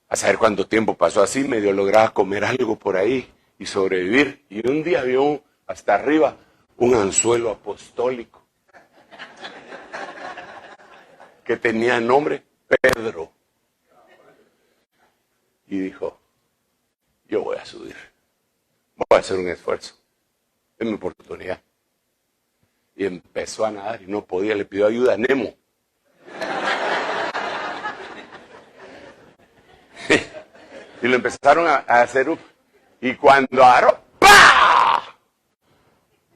A saber cuánto tiempo pasó así, medio lograba comer algo por ahí y sobrevivir. Y un día vio hasta arriba un anzuelo apostólico que tenía nombre Pedro. Y dijo, yo voy a subir, voy a hacer un esfuerzo, es mi oportunidad. Y empezó a nadar y no podía, le pidió ayuda a Nemo. Y lo empezaron a hacer, y cuando agarró, ¡pah!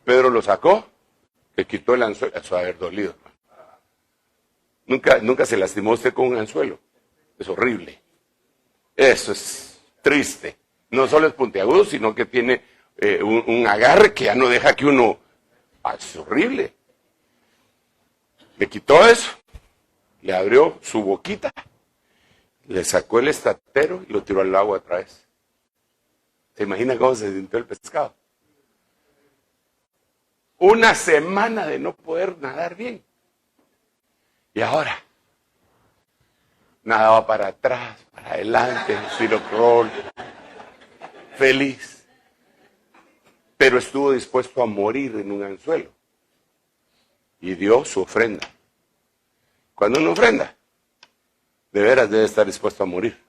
Pedro lo sacó, le quitó el anzuelo, eso va a haber dolido. Nunca se lastimó usted con un anzuelo. Es horrible. Eso es triste. No solo es puntiagudo, sino que tiene un agarre que ya no deja que uno... es horrible. Le quitó eso, le abrió su boquita, le sacó el estatero y lo tiró al agua otra vez. ¿Se imagina cómo se sintió el pescado? Una semana de no poder nadar bien. Y ahora, nadaba para atrás, para adelante, estilo crawl, feliz. Pero estuvo dispuesto a morir en un anzuelo. Y dio su ofrenda. Cuando uno ofrenda, de veras debe estar dispuesto a morir.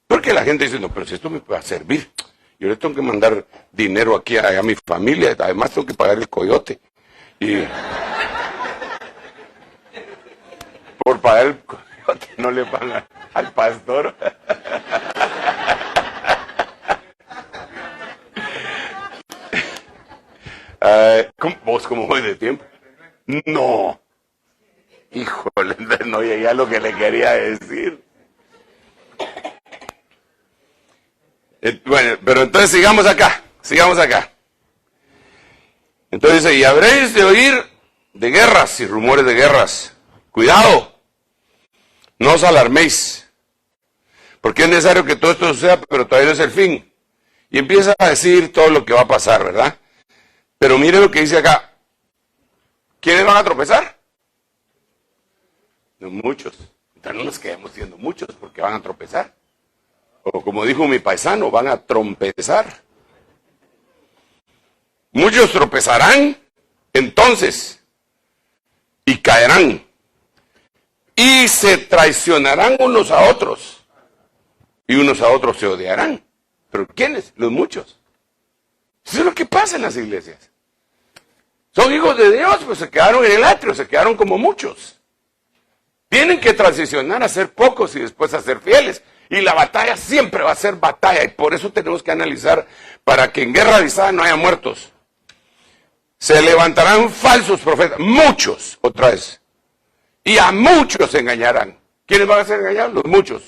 Porque la gente dice, no, pero si esto me puede servir. Yo le tengo que mandar dinero aquí a mi familia, además tengo que pagar el coyote. Y por pagar el coyote no le pagan al pastor. ¿Vos cómo voy de tiempo? No. Híjole, no llegué a lo que le quería decir. Bueno, pero entonces sigamos acá. Entonces dice, y habréis de oír de guerras y rumores de guerras. Cuidado, no os alarméis, porque es necesario que todo esto suceda, pero todavía no es el fin. Y empieza a decir todo lo que va a pasar, ¿verdad? Pero mire lo que dice acá. ¿Quiénes van a tropezar? No, muchos. Entonces no nos quedemos siendo muchos porque van a tropezar. O como dijo mi paisano, van a trompezar. Muchos tropezarán entonces y caerán y se traicionarán unos a otros y unos a otros se odiarán. ¿Pero quiénes? Los muchos. Eso es lo que pasa en las iglesias. Son hijos de Dios, pues se quedaron en el atrio, se quedaron como muchos. Tienen que transicionar a ser pocos y después a ser fieles. Y la batalla siempre va a ser batalla. Y por eso tenemos que analizar para que en guerra avisada no haya muertos. Se levantarán falsos profetas, muchos, otra vez. Y a muchos se engañarán. ¿Quiénes van a ser engañados? Los muchos.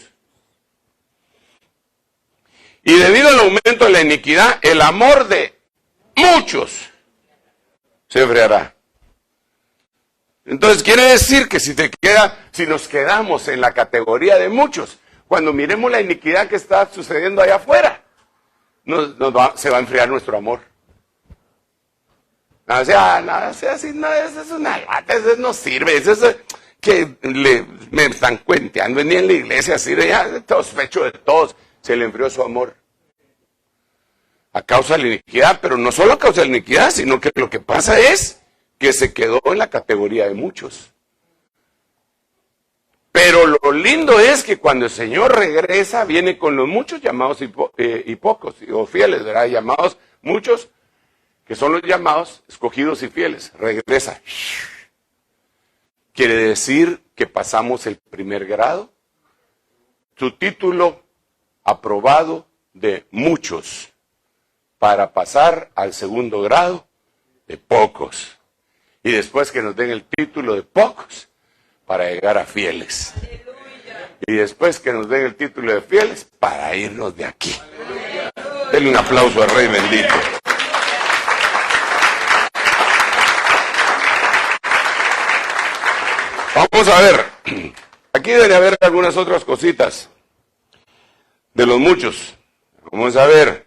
Y debido al aumento de la iniquidad, el amor de muchos se enfriará. Entonces quiere decir que si nos quedamos en la categoría de muchos, cuando miremos la iniquidad que está sucediendo allá afuera, se va a enfriar nuestro amor. No, eso es una lata, eso no sirve, eso es que me están cuenteando, ni en la iglesia sirve, ya sospecho de todos, se le enfrió su amor. A causa de la iniquidad, pero no solo a causa de la iniquidad, sino que lo que pasa es que se quedó en la categoría de muchos. Pero lo lindo es que cuando el Señor regresa, viene con los muchos llamados y pocos, o fieles, ¿verdad? Llamados muchos, que son los llamados, escogidos y fieles. Regresa. Quiere decir que pasamos el primer grado. Su título aprobado de muchos, para pasar al segundo grado de pocos. Y después que nos den el título de pocos, para llegar a fieles. Aleluya. Y después que nos den el título de fieles, para irnos de aquí. Aleluya. Denle un aplauso al Rey bendito. Vamos a ver. Aquí debe haber algunas otras cositas. De los muchos. Vamos a ver.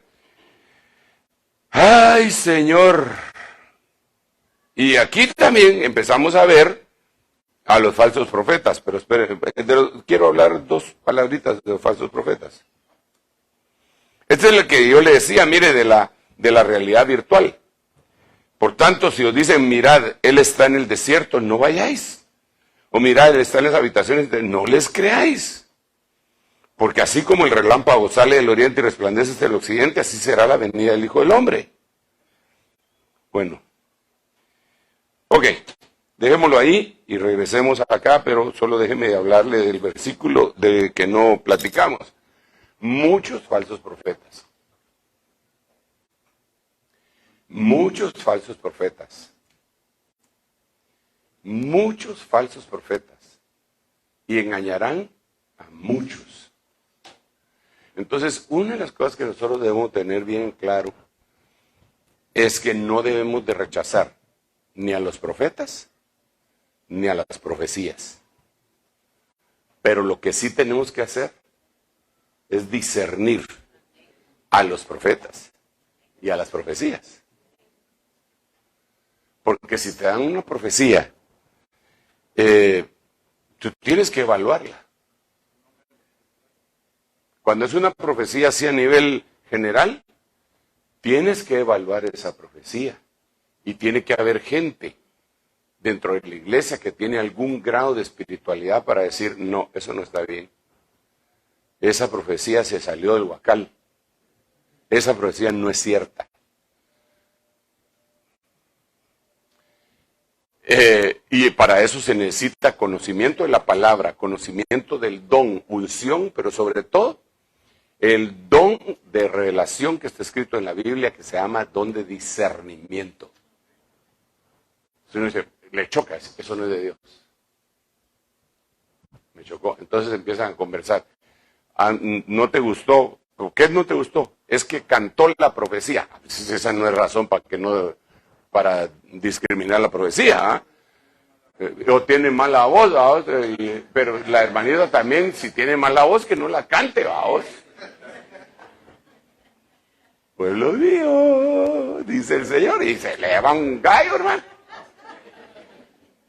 ¡Ay, Señor! Y aquí también empezamos a ver a los falsos profetas, pero esperen, quiero hablar dos palabritas de los falsos profetas. Este es lo que yo le decía, mire, de la realidad virtual. Por tanto, si os dicen, mirad, Él está en el desierto, no vayáis. O mirad, Él está en las habitaciones, no les creáis. Porque así como el relámpago sale del oriente y resplandece hasta el occidente, así será la venida del Hijo del Hombre. Bueno. Ok, dejémoslo ahí y regresemos acá, pero solo déjeme hablarle del versículo de que no platicamos. Muchos falsos profetas. Muchos falsos profetas. Muchos falsos profetas. Y engañarán a muchos. Entonces, una de las cosas que nosotros debemos tener bien claro es que no debemos de rechazar ni a los profetas, ni a las profecías. Pero lo que sí tenemos que hacer es discernir a los profetas y a las profecías. Porque si te dan una profecía, tú tienes que evaluarla. Cuando es una profecía así a nivel general, tienes que evaluar esa profecía. Y tiene que haber gente dentro de la iglesia que tiene algún grado de espiritualidad para decir, no, eso no está bien. Esa profecía se salió del huacal. Esa profecía no es cierta. Y para eso se necesita conocimiento de la palabra, conocimiento del don, unción, pero sobre todo el don de revelación que está escrito en la Biblia, que se llama don de discernimiento. Si uno dice, le choca, eso no es de Dios. Me chocó. Entonces empiezan a conversar. ¿No te gustó? ¿Por qué no te gustó? Es que cantó la profecía. Esa no es razón para discriminar la profecía. O tiene mala voz, ¿va? Pero la hermanita también, si tiene mala voz, que no la cante, vamos. Pueblo mío, dice el Señor, y se eleva un gallo, hermano.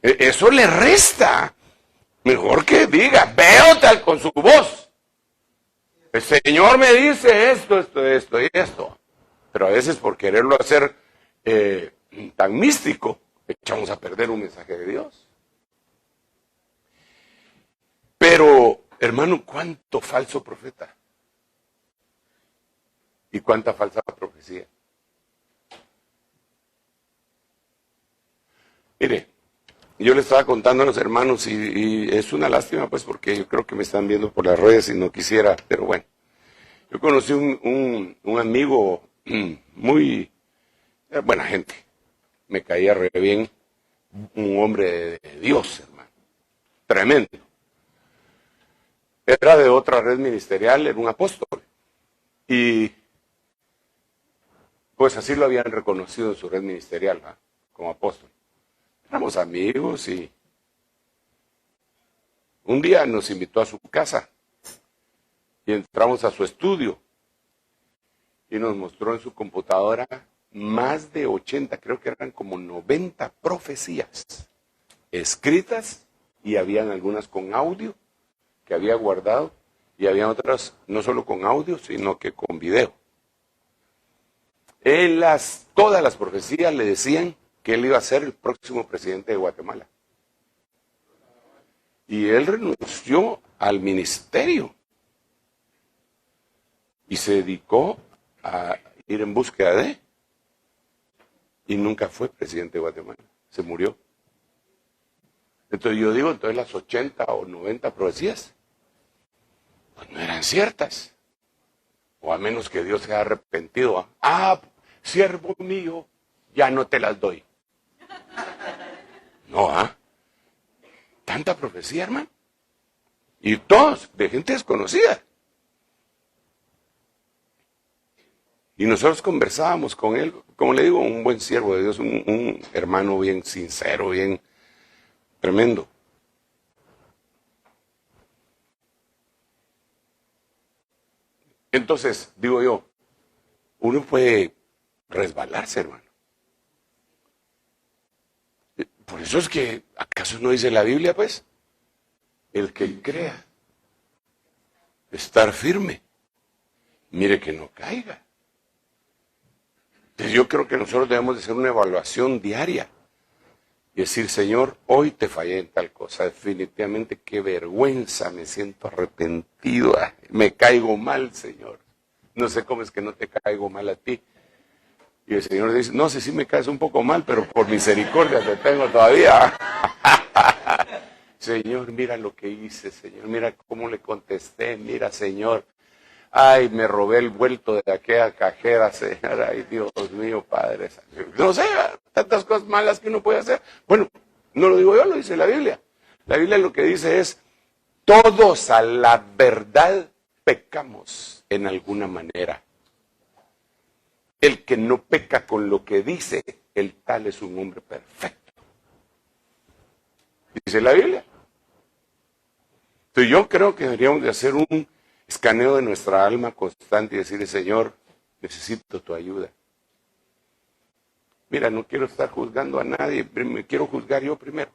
Eso le resta. Mejor que diga, veo tal con su voz. El Señor me dice esto y esto. Pero a veces por quererlo hacer tan místico, echamos a perder un mensaje de Dios. Pero, hermano, ¿cuánto falso profeta? ¿Y cuánta falsa profecía? Mire, yo le estaba contando a los hermanos y es una lástima, pues, porque yo creo que me están viendo por las redes y no quisiera, pero bueno. Yo conocí un amigo muy buena gente, me caía re bien, un hombre de Dios, hermano, tremendo. Era de otra red ministerial, era un apóstol, y pues así lo habían reconocido en su red ministerial, ¿va? Como apóstol. Éramos amigos y un día nos invitó a su casa y entramos a su estudio y nos mostró en su computadora más de 80, creo que eran como 90 profecías escritas y habían algunas con audio que había guardado y había otras no solo con audio sino que con video. Todas las profecías le decían que él iba a ser el próximo presidente de Guatemala. Y él renunció al ministerio y se dedicó a ir en búsqueda de, y nunca fue presidente de Guatemala, se murió. Entonces yo digo, entonces las 80 o 90 profecías, pues no eran ciertas, o a menos que Dios se haya arrepentido. Siervo mío, ya no te las doy. No, tanta profecía, hermano. Y todos, de gente desconocida. Y nosotros conversábamos con él, como le digo, un buen siervo de Dios, un hermano bien sincero, bien tremendo. Entonces, digo yo, uno puede resbalarse, hermano. Por eso es que, ¿acaso no dice la Biblia, pues? El que crea, estar firme, mire que no caiga. Entonces yo creo que nosotros debemos de hacer una evaluación diaria y decir, Señor, hoy te fallé en tal cosa, definitivamente qué vergüenza, me siento arrepentido, me caigo mal, Señor. No sé cómo es que no te caigo mal a ti. Y el Señor dice, no sé si me caes un poco mal, pero por misericordia te tengo todavía. Señor, mira lo que hice, Señor, mira cómo le contesté, mira, Señor. Ay, me robé el vuelto de aquella cajera, Señor. Ay, Dios mío, Padre. No sé, tantas cosas malas que uno puede hacer. Bueno, no lo digo yo, lo dice la Biblia. La Biblia lo que dice es, todos a la verdad pecamos en alguna manera. El que no peca con lo que dice, el tal es un hombre perfecto. Dice la Biblia. Entonces yo creo que deberíamos de hacer un escaneo de nuestra alma constante y decirle, Señor, necesito tu ayuda. Mira, no quiero estar juzgando a nadie, me quiero juzgar yo primero.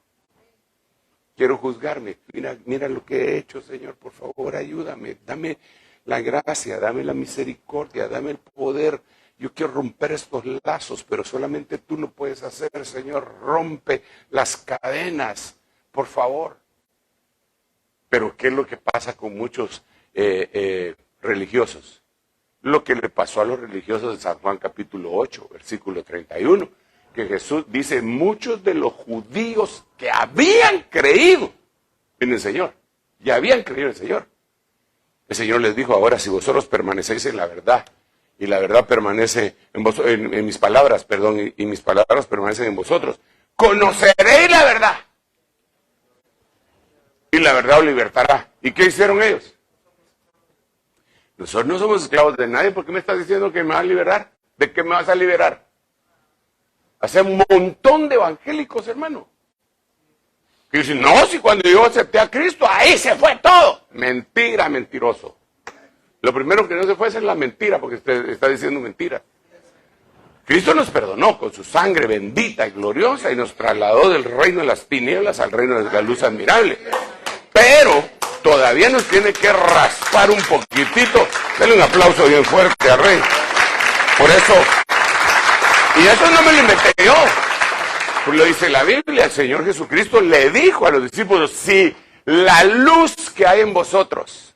Quiero juzgarme. Mira lo que he hecho, Señor, por favor, ayúdame. Dame la gracia, dame la misericordia, dame el poder. Yo quiero romper estos lazos, pero solamente tú lo puedes hacer, Señor. Rompe las cadenas, por favor. Pero ¿qué es lo que pasa con muchos religiosos? Lo que le pasó a los religiosos de San Juan capítulo 8, versículo 31, que Jesús dice, muchos de los judíos que habían creído en el Señor, ya habían creído en el Señor. El Señor les dijo, ahora si vosotros permanecéis en la verdad, y la verdad permanece en mis palabras, perdón, y mis palabras permanecen en vosotros, conoceréis la verdad. Y la verdad os libertará. ¿Y qué hicieron ellos? Nosotros no somos esclavos de nadie. ¿Por qué me estás diciendo que me vas a liberar? ¿De qué me vas a liberar? Hace un montón de evangélicos, hermano, que dicen, no, si cuando yo acepté a Cristo, ahí se fue todo. Mentira, mentiroso. Lo primero que no se fue es la mentira, porque usted está diciendo mentira. Cristo nos perdonó con su sangre bendita y gloriosa y nos trasladó del reino de las tinieblas al reino de la luz admirable. Pero todavía nos tiene que raspar un poquitito. Denle un aplauso bien fuerte al Rey. Por eso, Y eso no me lo inventé yo. Pues lo dice la Biblia, el Señor Jesucristo le dijo a los discípulos, si la luz que hay en vosotros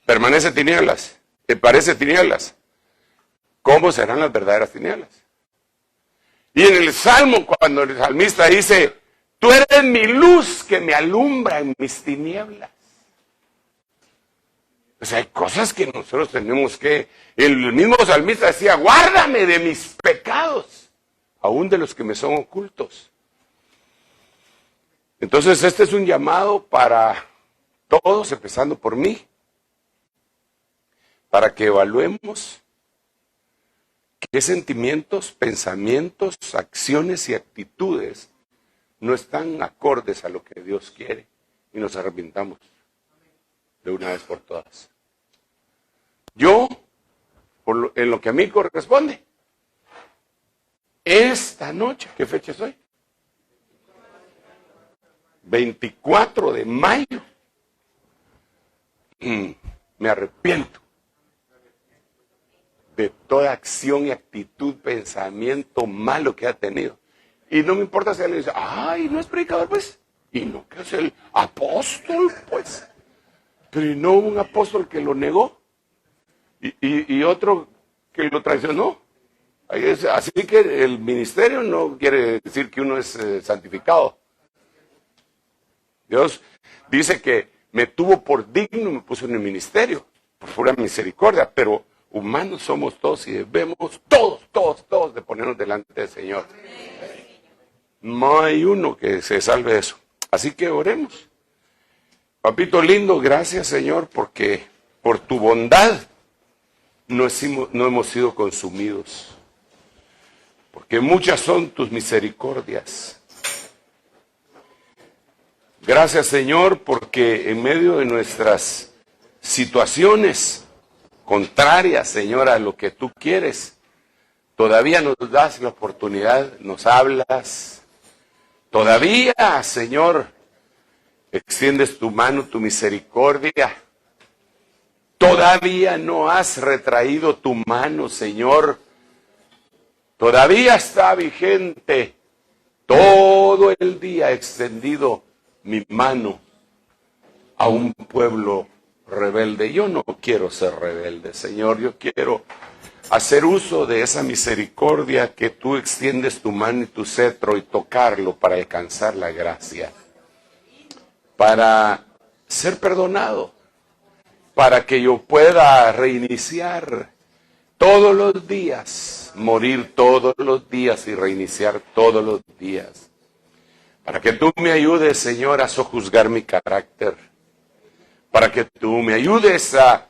permanece tinieblas, parece tinieblas, ¿cómo serán las verdaderas tinieblas? Y en el Salmo, cuando el salmista dice, tú eres mi luz que me alumbra en mis tinieblas. O sea, hay cosas que nosotros tenemos que... El mismo salmista decía, guárdame de mis pecados, aún de los que me son ocultos. Entonces, este es un llamado para todos, empezando por mí, para que evaluemos qué sentimientos, pensamientos, acciones y actitudes no están acordes a lo que Dios quiere y nos arrepintamos de una vez por todas. Yo, en lo que a mí corresponde, esta noche, ¿qué fecha es hoy? 24 de mayo. Me arrepiento de toda acción y actitud, pensamiento malo que ha tenido. Y no me importa si alguien dice, ay, no es predicador, pues. Y no, que es el apóstol, pues. Pero ¿y no hubo un apóstol que lo negó? Y otro que lo traicionó. Así que el ministerio no quiere decir que uno es santificado. Dios dice que me tuvo por digno y me puso en el ministerio, por pura misericordia, pero humanos somos todos y debemos todos de ponernos delante del Señor. No hay uno que se salve de eso. Así que oremos. Papito lindo, gracias Señor, porque por tu bondad no hemos sido consumidos. Porque muchas son tus misericordias. Gracias Señor, porque en medio de nuestras situaciones contrarias, Señor, a lo que tú quieres, todavía nos das la oportunidad, nos hablas. Todavía, Señor, extiendes tu mano, tu misericordia. Todavía no has retraído tu mano, Señor. Todavía está vigente. Todo el día he extendido mi mano a un pueblo rebelde. Yo no quiero ser rebelde, Señor. Yo quiero hacer uso de esa misericordia que tú extiendes tu mano y tu cetro y tocarlo para alcanzar la gracia. Para ser perdonado. Para que yo pueda reiniciar todos los días, morir todos los días y reiniciar todos los días. Para que tú me ayudes, Señor, a sojuzgar mi carácter. Para que tú me ayudes a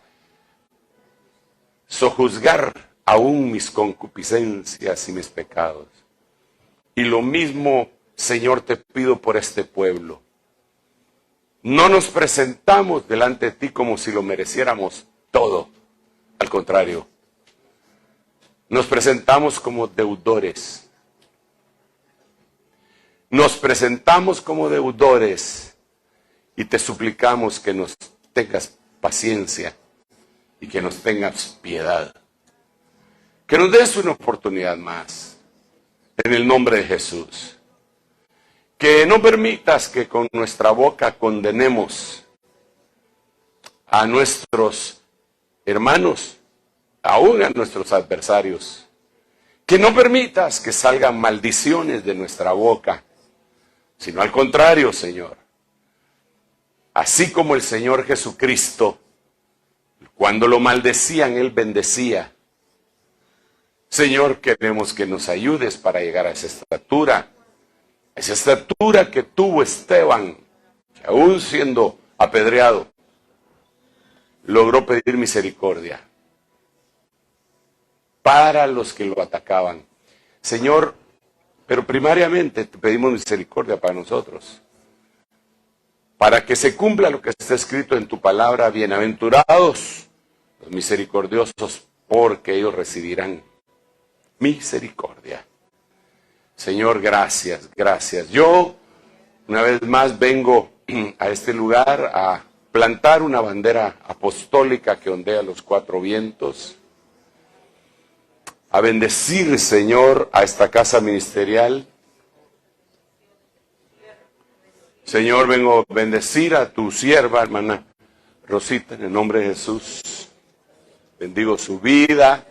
sojuzgar aún mis concupiscencias y mis pecados. Y lo mismo, Señor, te pido por este pueblo. No nos presentamos delante de ti como si lo mereciéramos todo. Al contrario, nos presentamos como deudores. Nos presentamos como deudores y te suplicamos que nos tengas paciencia y que nos tengas piedad. Que nos des una oportunidad más, en el nombre de Jesús. Que no permitas que con nuestra boca condenemos a nuestros hermanos, aún a nuestros adversarios. Que no permitas que salgan maldiciones de nuestra boca, sino al contrario, Señor. Así como el Señor Jesucristo, cuando lo maldecían, Él bendecía. Señor, queremos que nos ayudes para llegar a esa estatura que tuvo Esteban, que aún siendo apedreado, logró pedir misericordia para los que lo atacaban. Señor, pero primariamente te pedimos misericordia para nosotros, para que se cumpla lo que está escrito en tu palabra: bienaventurados los misericordiosos, porque ellos recibirán misericordia. Señor, gracias, gracias. Yo, una vez más, vengo a este lugar a plantar una bandera apostólica que ondea los cuatro vientos. a bendecir, Señor, a esta casa ministerial. Señor, vengo a bendecir a tu sierva, hermana Rosita, en el nombre de Jesús. Bendigo su vida,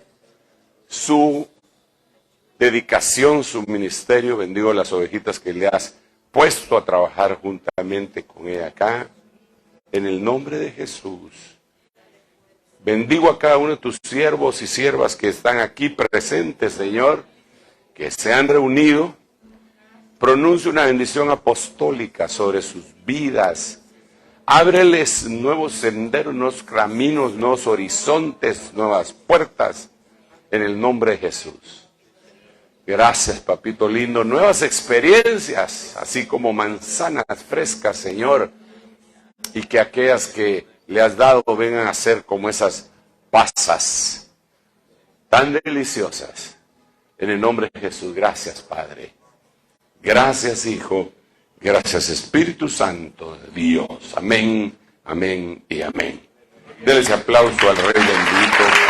su dedicación, su ministerio. Bendigo las ovejitas que le has puesto a trabajar juntamente con ella acá. En el nombre de Jesús. Bendigo a cada uno de tus siervos y siervas que están aquí presentes, Señor, que se han reunido. Pronuncio una bendición apostólica sobre sus vidas. Ábreles nuevos senderos, nuevos caminos, nuevos horizontes, nuevas puertas, en el nombre de Jesús. Gracias, papito lindo. Nuevas experiencias, así como manzanas frescas, Señor. Y que aquellas que le has dado vengan a ser como esas pasas tan deliciosas. En el nombre de Jesús, gracias, Padre. Gracias, Hijo. Gracias, Espíritu Santo de Dios. Amén, amén y amén. Denle ese aplauso al Rey bendito.